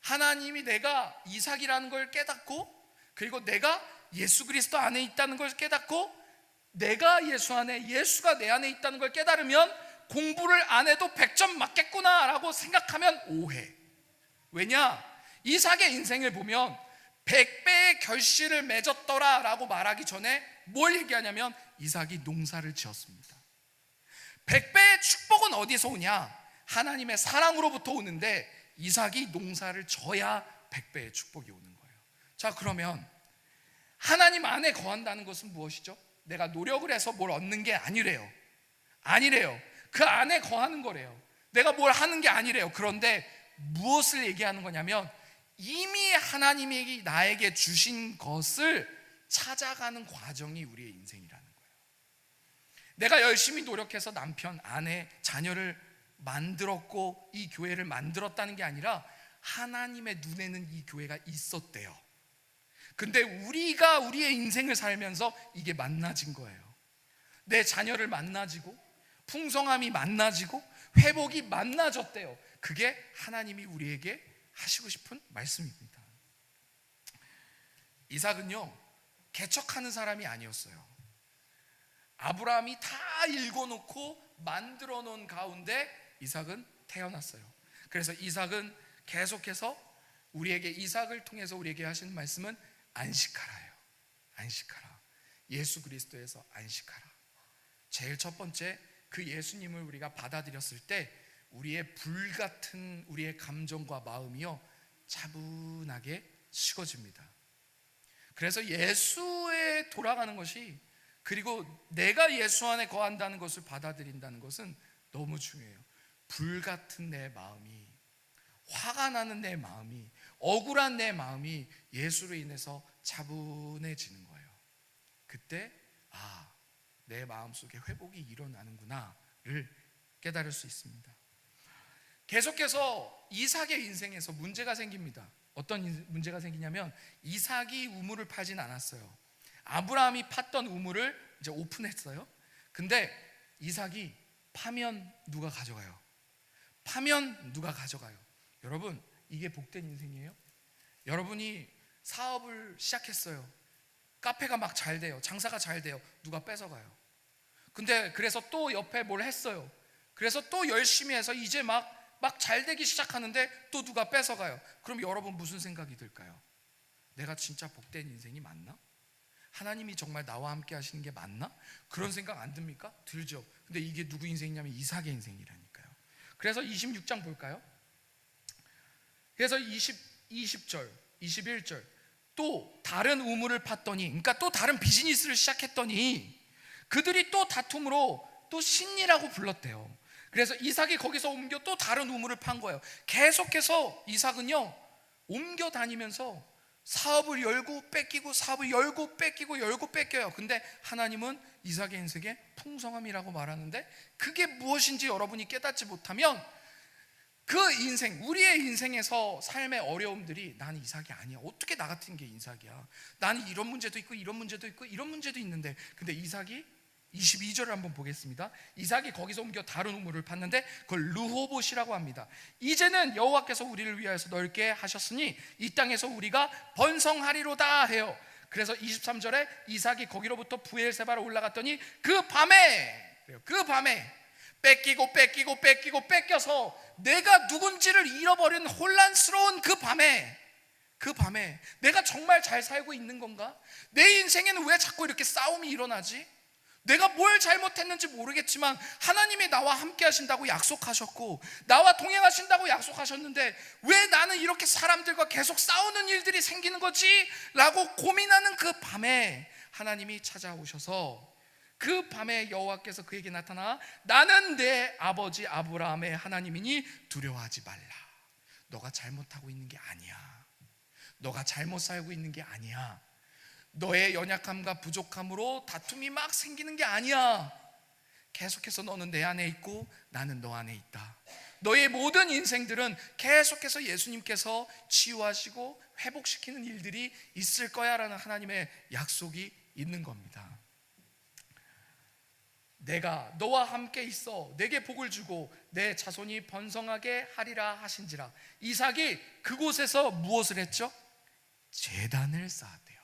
하나님이 내가 이삭이라는 걸 깨닫고, 그리고 내가 예수 그리스도 안에 있다는 걸 깨닫고, 내가 예수 안에, 예수가 내 안에 있다는 걸 깨달으면 공부를 안 해도 100점 맞겠구나 라고 생각하면 오해. 왜냐? 이삭의 인생을 보면 100배의 결실을 맺었더라 라고 말하기 전에 뭘 얘기하냐면 이삭이 농사를 지었습니다. 100배의 축복은 어디서 오냐? 하나님의 사랑으로부터 오는데 이삭이 농사를 져야 100배의 축복이 오는 거예요. 자, 그러면 하나님 안에 거한다는 것은 무엇이죠? 내가 노력을 해서 뭘 얻는 게 아니래요. 그 안에 거하는 거래요. 내가 뭘 하는 게 아니래요. 그런데 무엇을 얘기하는 거냐면 이미 하나님이 나에게 주신 것을 찾아가는 과정이 우리의 인생이라는 거예요. 내가 열심히 노력해서 남편, 아내, 자녀를 만들었고 이 교회를 만들었다는 게 아니라 하나님의 눈에는 이 교회가 있었대요. 근데 우리가 우리의 인생을 살면서 이게 만나진 거예요. 내 자녀를 만나지고 풍성함이 만나지고 회복이 만나졌대요. 그게 하나님이 우리에게 하시고 싶은 말씀입니다. 이삭은요, 개척하는 사람이 아니었어요. 아브라함이 다 읽어놓고 만들어 놓은 가운데 이삭은 태어났어요. 그래서 이삭은 계속해서 우리에게, 이삭을 통해서 우리에게 하시는 말씀은 안식하라예요. 안식하라. 예수 그리스도에서 안식하라. 제일 첫 번째, 그 예수님을 우리가 받아들였을 때 우리의 불같은 우리의 감정과 마음이요 차분하게 식어집니다. 그래서 예수에 돌아가는 것이, 그리고 내가 예수 안에 거한다는 것을 받아들인다는 것은 너무 중요해요. 불같은 내 마음이, 화가 나는 내 마음이, 억울한 내 마음이 예수로 인해서 차분해지는 거예요. 그때 내 마음속에 회복이 일어나는구나를 깨달을 수 있습니다. 계속해서 이삭의 인생에서 문제가 생깁니다. 어떤 문제가 생기냐면 이삭이 우물을 파진 않았어요. 아브라함이 팠던 우물을 이제 오픈했어요. 근데 이삭이 파면 누가 가져가요? 여러분, 이게 복된 인생이에요. 여러분이 사업을 시작했어요. 카페가 막 잘 돼요. 장사가 잘 돼요. 누가 뺏어가요. 근데 그래서 또 옆에 뭘 했어요. 그래서 또 열심히 해서 이제 막 잘 되기 시작하는데 또 누가 뺏어가요. 그럼 여러분 무슨 생각이 들까요? 내가 진짜 복된 인생이 맞나? 하나님이 정말 나와 함께 하시는 게 맞나? 그런 생각 안 듭니까? 들죠. 근데 이게 누구 인생이냐면 이삭의 인생이라니까요. 그래서 26장 볼까요? 그래서 20절, 21절, 또 다른 우물을 팠더니, 그러니까 또 다른 비즈니스를 시작했더니 그들이 또 다툼으로 또 신이라고 불렀대요. 그래서 이삭이 거기서 옮겨 또 다른 우물을 판 거예요. 계속해서 이삭은요 옮겨 다니면서 사업을 열고 뺏기고, 사업을 열고 뺏기고, 열고 뺏겨요. 근데 하나님은 이삭의 인생에 풍성함이라고 말하는데 그게 무엇인지 여러분이 깨닫지 못하면 그 인생, 우리의 인생에서 삶의 어려움들이 나는 이삭이 아니야. 어떻게 나 같은 게 이삭이야? 나는 이런 문제도 있고 이런 문제도 있고 이런 문제도 있는데, 근데 이삭이 22절을 한번 보겠습니다. 이삭이 거기서 옮겨 다른 우물을 팠는데 그걸 르호봇이라고 합니다. 이제는 여호와께서 우리를 위하여서 넓게 하셨으니 이 땅에서 우리가 번성하리로다 해요. 그래서 23절에 이삭이 거기로부터 부엘세바로 올라갔더니 그 밤에 뺏겨서 내가 누군지를 잃어버린 혼란스러운 그 밤에 내가 정말 잘 살고 있는 건가? 내 인생에는 왜 자꾸 이렇게 싸움이 일어나지? 내가 뭘 잘못했는지 모르겠지만 하나님이 나와 함께 하신다고 약속하셨고 나와 동행하신다고 약속하셨는데 왜 나는 이렇게 사람들과 계속 싸우는 일들이 생기는 거지? 라고 고민하는 그 밤에 하나님이 찾아오셔서 그 밤에 여호와께서 그에게 나타나 나는 내 아버지 아브라함의 하나님이니 두려워하지 말라. 너가 잘못하고 있는 게 아니야. 너가 잘못 살고 있는 게 아니야. 너의 연약함과 부족함으로 다툼이 막 생기는 게 아니야. 계속해서 너는 내 안에 있고 나는 너 안에 있다. 너의 모든 인생들은 계속해서 예수님께서 치유하시고 회복시키는 일들이 있을 거야 라는 하나님의 약속이 있는 겁니다. 내가 너와 함께 있어 내게 복을 주고 내 자손이 번성하게 하리라 하신지라. 이삭이 그곳에서 무엇을 했죠? 제단을 쌓았대요.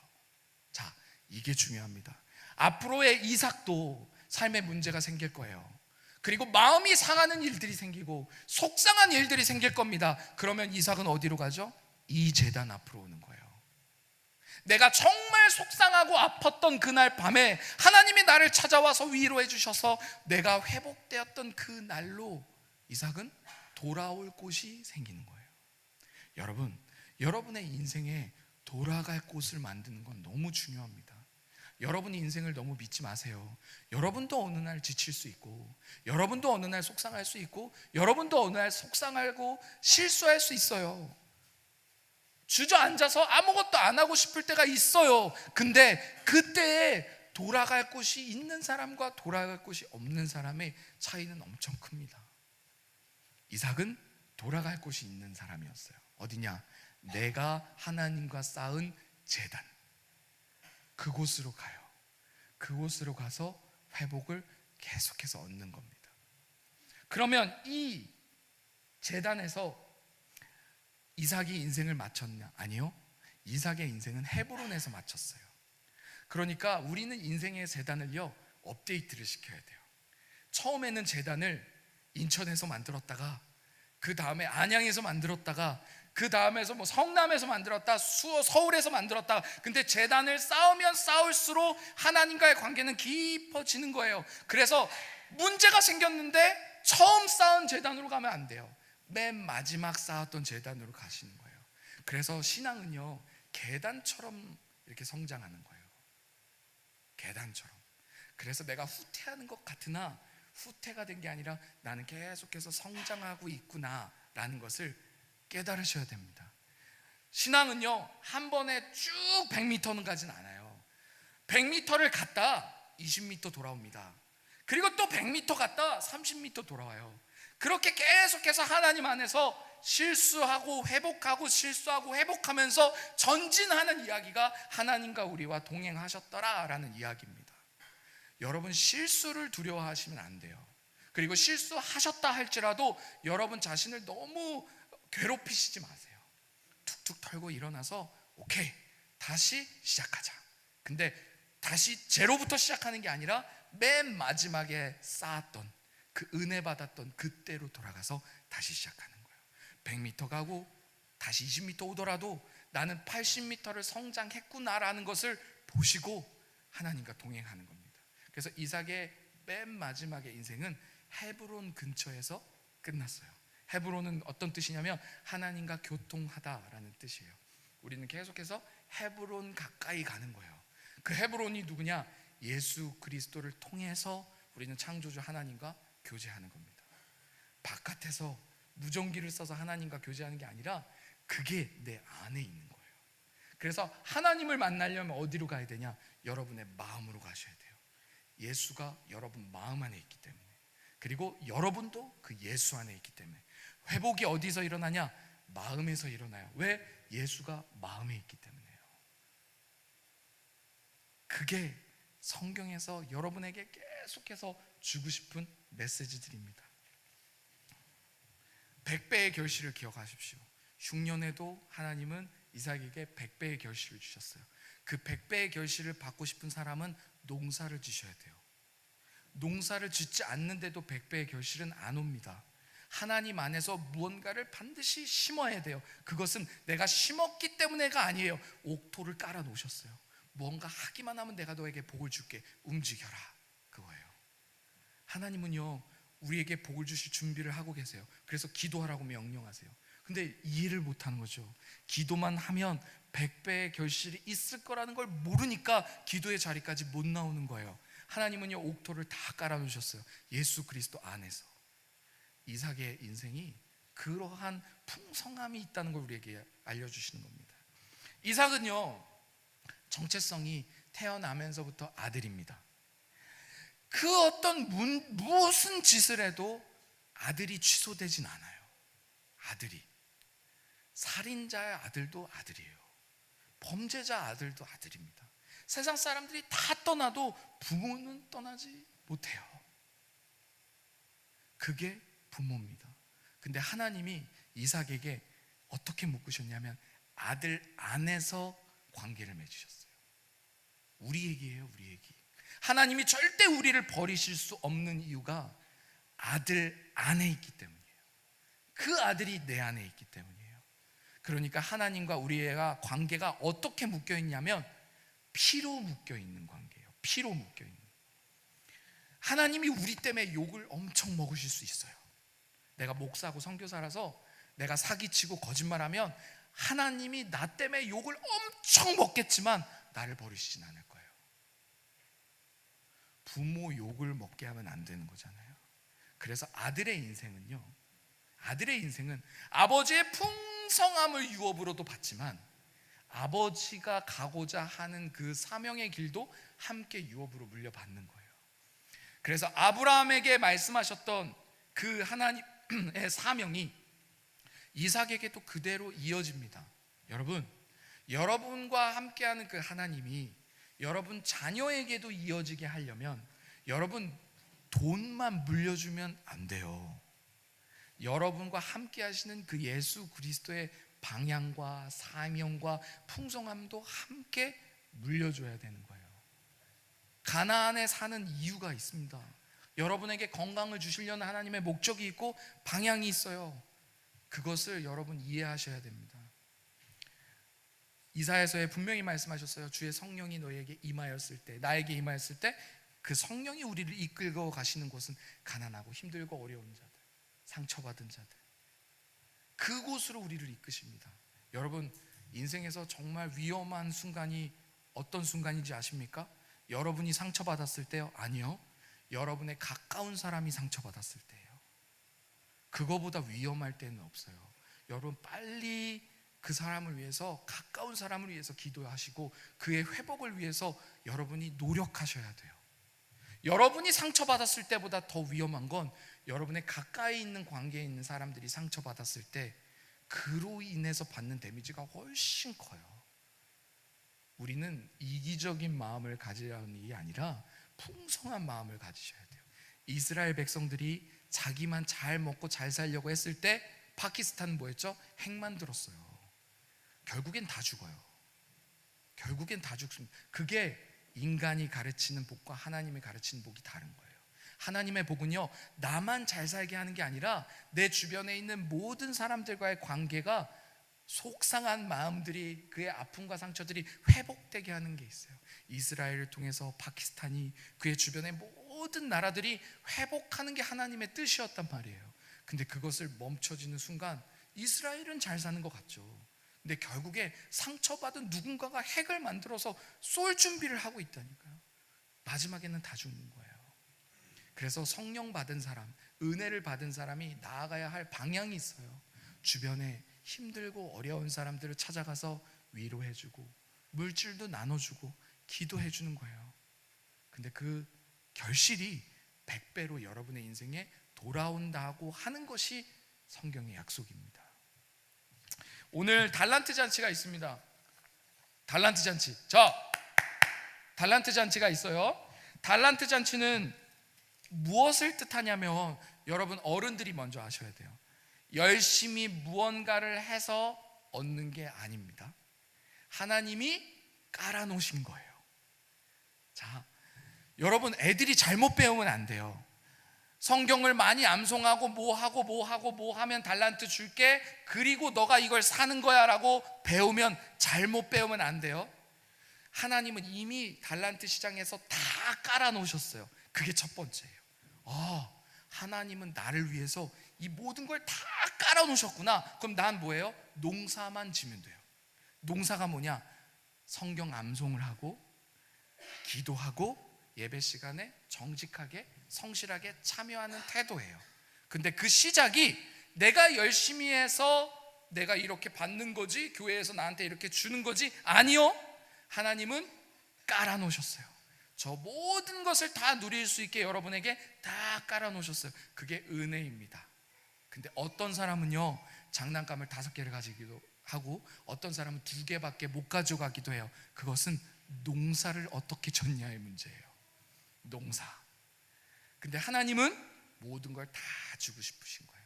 자, 이게 중요합니다. 앞으로의 이삭도 삶에 문제가 생길 거예요. 그리고 마음이 상하는 일들이 생기고 속상한 일들이 생길 겁니다. 그러면 이삭은 어디로 가죠? 이 제단 앞으로 오는 거예요. 내가 정말 속상하고 아팠던 그날 밤에 하나님이 나를 찾아와서 위로해 주셔서 내가 회복되었던 그 날로 이삭은 돌아올 곳이 생기는 거예요. 여러분, 여러분의 인생에 돌아갈 곳을 만드는 건 너무 중요합니다. 여러분이 인생을 너무 믿지 마세요. 여러분도 어느 날 지칠 수 있고, 여러분도 어느 날 속상할 수 있고, 여러분도 어느 날 속상하고 실수할 수 있어요. 주저앉아서 아무것도 안 하고 싶을 때가 있어요. 근데 그때에 돌아갈 곳이 있는 사람과 돌아갈 곳이 없는 사람의 차이는 엄청 큽니다. 이삭은 돌아갈 곳이 있는 사람이었어요. 어디냐? 내가 하나님과 쌓은 제단, 그곳으로 가요. 그곳으로 가서 회복을 계속해서 얻는 겁니다. 그러면 이 제단에서 이삭이 인생을 마쳤냐? 아니요. 이삭의 인생은 헤브론에서 마쳤어요. 그러니까 우리는 인생의 제단을요, 업데이트를 시켜야 돼요. 처음에는 제단을 인천에서 만들었다가, 그 다음에 안양에서 만들었다가, 그 다음에서 뭐 성남에서 만들었다, 서울에서 만들었다. 근데 제단을 쌓으면 쌓을수록 하나님과의 관계는 깊어지는 거예요. 그래서 문제가 생겼는데 처음 쌓은 제단으로 가면 안 돼요. 맨 마지막 쌓았던 제단으로 가시는 거예요. 그래서 신앙은요, 계단처럼 이렇게 성장하는 거예요. 계단처럼. 그래서 내가 후퇴하는 것 같으나 후퇴가 된 게 아니라 나는 계속해서 성장하고 있구나라는 것을 깨달으셔야 됩니다. 신앙은요, 한 번에 쭉 100m는 가진 않아요. 100m를 갔다 20m 돌아옵니다. 그리고 또 100m 갔다 30m 돌아와요. 그렇게 계속해서 하나님 안에서 실수하고 회복하고 실수하고 회복하면서 전진하는 이야기가 하나님과 우리와 동행하셨더라라는 이야기입니다. 여러분, 실수를 두려워하시면 안 돼요. 그리고 실수하셨다 할지라도 여러분 자신을 너무 괴롭히시지 마세요. 툭툭 털고 일어나서 오케이, 다시 시작하자. 근데 다시 제로부터 시작하는 게 아니라 맨 마지막에 쌓았던 그 은혜 받았던 그때로 돌아가서 다시 시작하는 거예요. 100m 가고 다시 20m 오더라도 나는 80m를 성장했구나라는 것을 보시고 하나님과 동행하는 겁니다. 그래서 이삭의 맨 마지막의 인생은 헤브론 근처에서 끝났어요. 헤브론은 어떤 뜻이냐면 하나님과 교통하다라는 뜻이에요. 우리는 계속해서 헤브론 가까이 가는 거예요. 그 헤브론이 누구냐? 예수 그리스도를 통해서 우리는 창조주 하나님과 교제하는 겁니다. 바깥에서 무전기를 써서 하나님과 교제하는 게 아니라 그게 내 안에 있는 거예요. 그래서 하나님을 만나려면 어디로 가야 되냐? 여러분의 마음으로 가셔야 돼요. 예수가 여러분 마음 안에 있기 때문에, 그리고 여러분도 그 예수 안에 있기 때문에. 회복이 어디서 일어나냐? 마음에서 일어나요. 왜? 예수가 마음에 있기 때문에요. 그게 성경에서 여러분에게 계속해서 주고 싶은 메시지들입니다. 100배의 결실을 기억하십시오. 흉년에도 하나님은 이삭에게 100배의 결실을 주셨어요. 그 100배의 결실을 받고 싶은 사람은 농사를 지셔야 돼요. 농사를 짓지 않는데도 100배의 결실은 안 옵니다. 하나님 안에서 무언가를 반드시 심어야 돼요. 그것은 내가 심었기 때문에가 아니에요. 옥토를 깔아 놓으셨어요. 무언가 하기만 하면 내가 너에게 복을 줄게, 움직여라, 그거예요. 하나님은요, 우리에게 복을 주실 준비를 하고 계세요. 그래서 기도하라고 명령하세요. 근데 이해를 못하는 거죠. 기도만 하면 100배의 결실이 있을 거라는 걸 모르니까 기도의 자리까지 못 나오는 거예요. 하나님은요, 옥토를 다 깔아놓으셨어요. 예수 그리스도 안에서. 이삭의 인생이 그러한 풍성함이 있다는 걸 우리에게 알려주시는 겁니다. 이삭은요, 정체성이 태어나면서부터 아들입니다. 그 어떤 무슨 짓을 해도 아들이 취소되진 않아요. 아들이. 살인자의 아들도 아들이에요. 범죄자 아들도 아들입니다. 세상 사람들이 다 떠나도 부모는 떠나지 못해요. 그게 부모입니다. 근데 하나님이 이삭에게 어떻게 묶으셨냐면 아들 안에서 관계를 맺으셨어요. 우리 얘기예요, 우리 얘기. 하나님이 절대 우리를 버리실 수 없는 이유가 아들 안에 있기 때문이에요. 그 아들이 내 안에 있기 때문이에요. 그러니까 하나님과 우리가 관계가 어떻게 묶여 있냐면 피로 묶여 있는 관계예요. 피로 묶여 있는. 하나님이 우리 때문에 욕을 엄청 먹으실 수 있어요. 내가 목사고 선교사라서 내가 사기치고 거짓말하면 하나님이 나 때문에 욕을 엄청 먹겠지만 나를 버리시진 않을 거예요. 부모 욕을 먹게 하면 안 되는 거잖아요. 그래서 아들의 인생은 아버지의 풍성함을 유업으로도 받지만 아버지가 가고자 하는 그 사명의 길도 함께 유업으로 물려받는 거예요. 그래서 아브라함에게 말씀하셨던 그 하나님의 사명이 이삭에게도 그대로 이어집니다. 여러분과 함께하는 그 하나님이 여러분 자녀에게도 이어지게 하려면 여러분 돈만 물려주면 안 돼요. 여러분과 함께 하시는 그 예수 그리스도의 방향과 사명과 풍성함도 함께 물려줘야 되는 거예요. 가나안에 사는 이유가 있습니다. 여러분에게 건강을 주시려는 하나님의 목적이 있고 방향이 있어요. 그것을 여러분 이해하셔야 됩니다. 이사야서에 분명히 말씀하셨어요. 주의 성령이 너에게 임하였을 때, 나에게 임하였을 때 그 성령이 우리를 이끌고 가시는 곳은 가난하고 힘들고 어려운 자들, 상처받은 자들, 그곳으로 우리를 이끄십니다. 여러분 인생에서 정말 위험한 순간이 어떤 순간인지 아십니까? 여러분이 상처받았을 때요? 아니요, 여러분의 가까운 사람이 상처받았을 때예요. 그거보다 위험할 때는 없어요. 여러분 빨리 그 사람을 위해서, 가까운 사람을 위해서 기도하시고 그의 회복을 위해서 여러분이 노력하셔야 돼요. 여러분이 상처받았을 때보다 더 위험한 건 여러분의 가까이 있는 관계에 있는 사람들이 상처받았을 때 그로 인해서 받는 데미지가 훨씬 커요. 우리는 이기적인 마음을 가지라는 일이 아니라 풍성한 마음을 가지셔야 돼요. 이스라엘 백성들이 자기만 잘 먹고 잘 살려고 했을 때 파키스탄은 뭐였죠? 핵 만들었어요. 결국엔 다 죽어요. 결국엔 다 죽습니다. 그게 인간이 가르치는 복과 하나님이 가르치는 복이 다른 거예요. 하나님의 복은요, 나만 잘 살게 하는 게 아니라 내 주변에 있는 모든 사람들과의 관계가, 속상한 마음들이, 그의 아픔과 상처들이 회복되게 하는 게 있어요. 이스라엘을 통해서 파키스탄이, 그의 주변의 모든 나라들이 회복하는 게 하나님의 뜻이었단 말이에요. 근데 그것을 멈춰지는 순간 이스라엘은 잘 사는 것 같죠. 근데 결국에 상처받은 누군가가 핵을 만들어서 쏠 준비를 하고 있다니까요. 마지막에는 다 죽는 거예요. 그래서 성령 받은 사람, 은혜를 받은 사람이 나아가야 할 방향이 있어요. 주변에 힘들고 어려운 사람들을 찾아가서 위로해주고 물질도 나눠주고 기도해주는 거예요. 근데 그 결실이 100배로 여러분의 인생에 돌아온다고 하는 것이 성경의 약속입니다. 오늘 달란트 잔치가 있습니다. 달란트 잔치. 달란트 잔치가 있어요. 달란트 잔치는 무엇을 뜻하냐면, 여러분 어른들이 먼저 아셔야 돼요. 열심히 무언가를 해서 얻는 게 아닙니다. 하나님이 깔아놓으신 거예요. 자, 여러분 애들이 잘못 배우면 안 돼요. 성경을 많이 암송하고 뭐 하면 달란트 줄게, 그리고 너가 이걸 사는 거야 라고 배우면, 잘못 배우면 안 돼요. 하나님은 이미 달란트 시장에서 다 깔아놓으셨어요. 그게 첫 번째예요. 하나님은 나를 위해서 이 모든 걸 다 깔아놓으셨구나. 그럼 난 뭐예요? 농사만 지면 돼요. 농사가 뭐냐? 성경 암송을 하고 기도하고 예배 시간에 정직하게 성실하게 참여하는 태도예요. 근데 그 시작이 내가 열심히 해서 내가 이렇게 받는 거지, 교회에서 나한테 이렇게 주는 거지, 아니요. 하나님은 깔아놓으셨어요. 저 모든 것을 다 누릴 수 있게 여러분에게 다 깔아놓으셨어요. 그게 은혜입니다. 근데 어떤 사람은요, 장난감을 5개를 가지기도 하고 어떤 사람은 2개밖에 못 가져가기도 해요. 그것은 농사를 어떻게 졌냐의 문제예요. 농사. 근데 하나님은 모든 걸 다 주고 싶으신 거예요.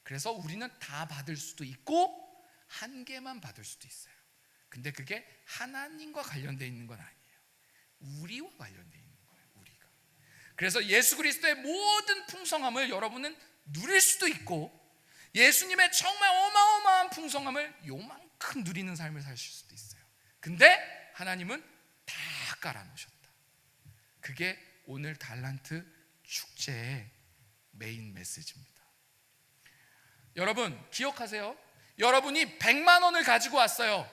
그래서 우리는 다 받을 수도 있고 한 개만 받을 수도 있어요. 근데 그게 하나님과 관련되어 있는 건 아니에요. 우리와 관련되어 있는 거예요. 우리가. 그래서 예수 그리스도의 모든 풍성함을 여러분은 누릴 수도 있고, 예수님의 정말 어마어마한 풍성함을 요만큼 누리는 삶을 사실 수도 있어요. 근데 하나님은 다 깔아놓으셨다. 그게 오늘 달란트 축제의 메인 메시지입니다. 여러분 기억하세요. 여러분이 100만 원을 가지고 왔어요.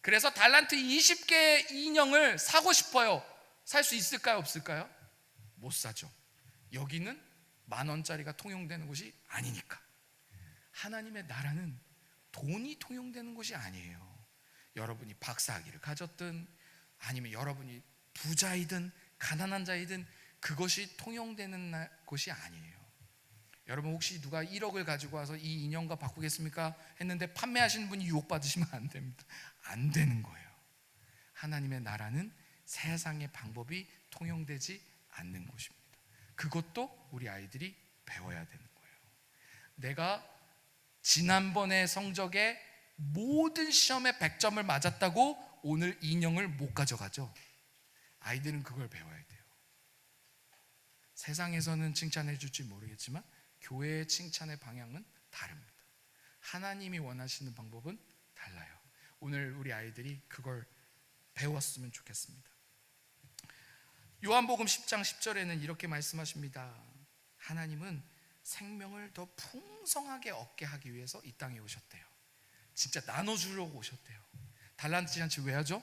그래서 달란트 20개의 인형을 사고 싶어요. 살 수 있을까요? 없을까요? 못 사죠. 여기는 10,000원짜리가 통용되는 곳이 아니니까. 하나님의 나라는 돈이 통용되는 곳이 아니에요. 여러분이 박사학위를 가졌든 아니면 여러분이 부자이든 가난한 자이든 그것이 통용되는 곳이 아니에요. 여러분 혹시 누가 1억을 가지고 와서 이 인형과 바꾸겠습니까? 했는데 판매하시는 분이 유혹받으시면 안 됩니다. 안 되는 거예요. 하나님의 나라는 세상의 방법이 통용되지 않는 곳입니다. 그것도 우리 아이들이 배워야 되는 거예요. 내가 지난번에 성적에 모든 시험에 100점을 맞았다고 오늘 인형을 못 가져가죠. 아이들은 그걸 배워야 돼요. 세상에서는 칭찬해 줄지 모르겠지만 교회의 칭찬의 방향은 다릅니다. 하나님이 원하시는 방법은 달라요. 오늘 우리 아이들이 그걸 배웠으면 좋겠습니다. 요한복음 10장 10절에는 이렇게 말씀하십니다. 하나님은 생명을 더 풍성하게 얻게 하기 위해서 이 땅에 오셨대요. 진짜 나눠주려고 오셨대요. 달란트 잔치 왜 하죠?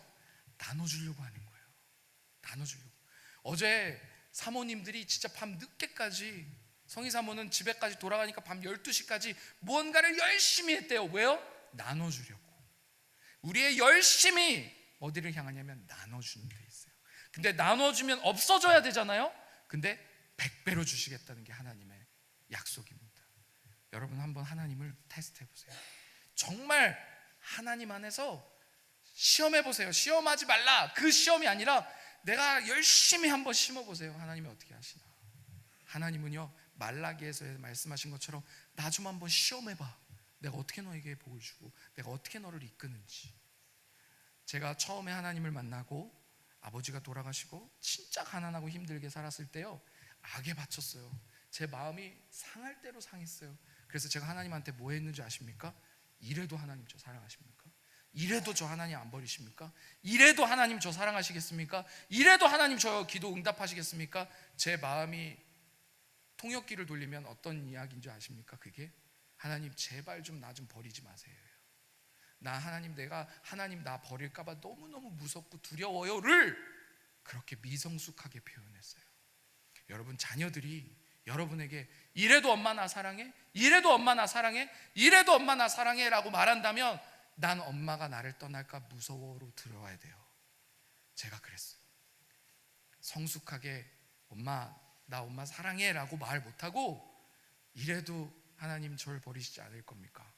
나눠주려고 하는 거예요. 나눠주려고. 어제 사모님들이 진짜 밤 늦게까지, 성희 사모는 집에까지 돌아가니까 밤 12시까지 무언가를 열심히 했대요. 왜요? 나눠주려고. 우리의 열심히 어디를 향하냐면 나눠주는 데 있어요. 근데 나눠주면 없어져야 되잖아요. 근데 100배로 주시겠다는 게 하나님의 약속입니다. 여러분 한번 하나님을 테스트 해보세요. 정말 하나님 안에서 시험해보세요. 시험하지 말라. 그 시험이 아니라 내가 열심히 한번 심어보세요. 하나님이 어떻게 하시나. 하나님은요 말라기에서 말씀하신 것처럼 나 좀 한번 시험해봐. 내가 어떻게 너에게 복을 주고 내가 어떻게 너를 이끄는지. 제가 처음에 하나님을 만나고 아버지가 돌아가시고 진짜 가난하고 힘들게 살았을 때요 악에 바쳤어요. 제 마음이 상할 대로 상했어요. 그래서 제가 하나님한테 뭐 했는지 아십니까? 이래도 하나님 저 사랑하십니까? 이래도 저 하나님 안 버리십니까? 이래도 하나님 저 사랑하시겠습니까? 이래도 하나님 저 기도 응답하시겠습니까? 제 마음이 통역기를 돌리면 어떤 이야기인 줄 아십니까? 그게 하나님 제발 좀 나 좀 버리지 마세요. 나 하나님 내가 하나님 나 버릴까봐 너무너무 무섭고 두려워요를 그렇게 미성숙하게 표현했어요. 여러분 자녀들이 여러분에게 이래도 엄마 나 사랑해? 이래도 엄마 나 사랑해? 이래도 엄마 나 사랑해? 라고 말한다면 난 엄마가 나를 떠날까 무서워로 들어와야 돼요. 제가 그랬어요. 성숙하게 엄마 나 엄마 사랑해 라고 말 못하고 이래도 하나님 저를 버리시지 않을 겁니까?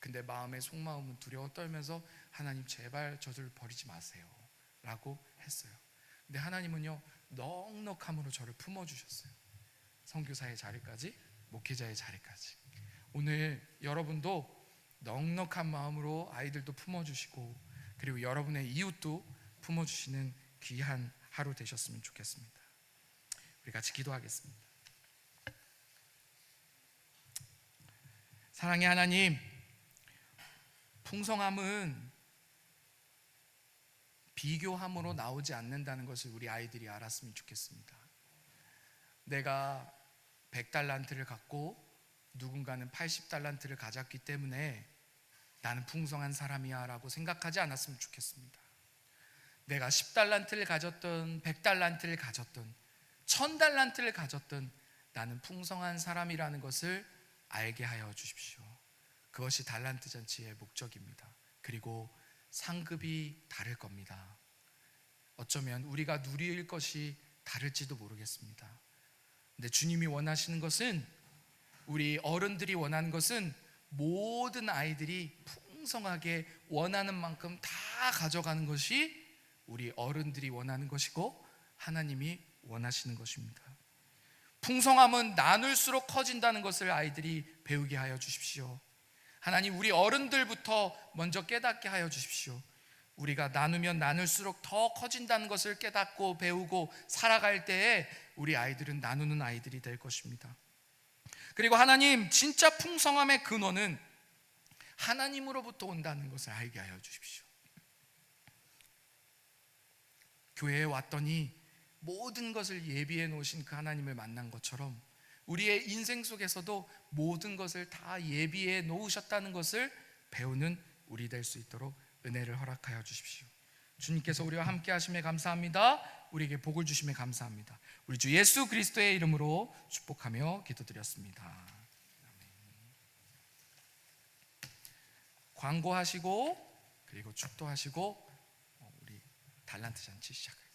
근데 마음의 속마음은 두려워 떨면서 하나님 제발 저를 버리지 마세요 라고 했어요. 근데 하나님은요 넉넉함으로 저를 품어주셨어요. 선교사의 자리까지 목회자의 자리까지. 오늘 여러분도 넉넉한 마음으로 아이들도 품어주시고 그리고 여러분의 이웃도 품어주시는 귀한 하루 되셨으면 좋겠습니다. 우리 같이 기도하겠습니다. 사랑의 하나님, 풍성함은 비교함으로 나오지 않는다는 것을 우리 아이들이 알았으면 좋겠습니다. 내가 100달란트를 갖고 누군가는 80달란트를 가졌기 때문에 나는 풍성한 사람이야 라고 생각하지 않았으면 좋겠습니다. 내가 10달란트를 가졌던 100달란트를 가졌던 1000달란트를 가졌던 나는 풍성한 사람이라는 것을 알게 하여 주십시오. 그것이 달란트 잔치의 목적입니다. 그리고 상급이 다를 겁니다. 어쩌면 우리가 누릴 것이 다를지도 모르겠습니다. 근데 주님이 원하시는 것은, 우리 어른들이 원하는 것은 모든 아이들이 풍성하게 원하는 만큼 다 가져가는 것이 우리 어른들이 원하는 것이고 하나님이 원하시는 것입니다. 풍성함은 나눌수록 커진다는 것을 아이들이 배우게 하여 주십시오. 하나님, 우리 어른들부터 먼저 깨닫게 하여 주십시오. 우리가 나누면 나눌수록 더 커진다는 것을 깨닫고 배우고 살아갈 때에 우리 아이들은 나누는 아이들이 될 것입니다. 그리고 하나님, 진짜 풍성함의 근원은 하나님으로부터 온다는 것을 알게 하여 주십시오. 교회에 왔더니 모든 것을 예비해 놓으신 그 하나님을 만난 것처럼 우리의 인생 속에서도 모든 것을 다 예비해 놓으셨다는 것을 배우는 우리 될 수 있도록 은혜를 허락하여 주십시오. 주님께서 우리와 함께 하심에 감사합니다. 우리에게 복을 주심에 감사합니다. 우리 주 예수 그리스도의 이름으로 축복하며 기도드렸습니다. 광고하시고 그리고 축도하시고 우리 달란트 잔치 시작해요.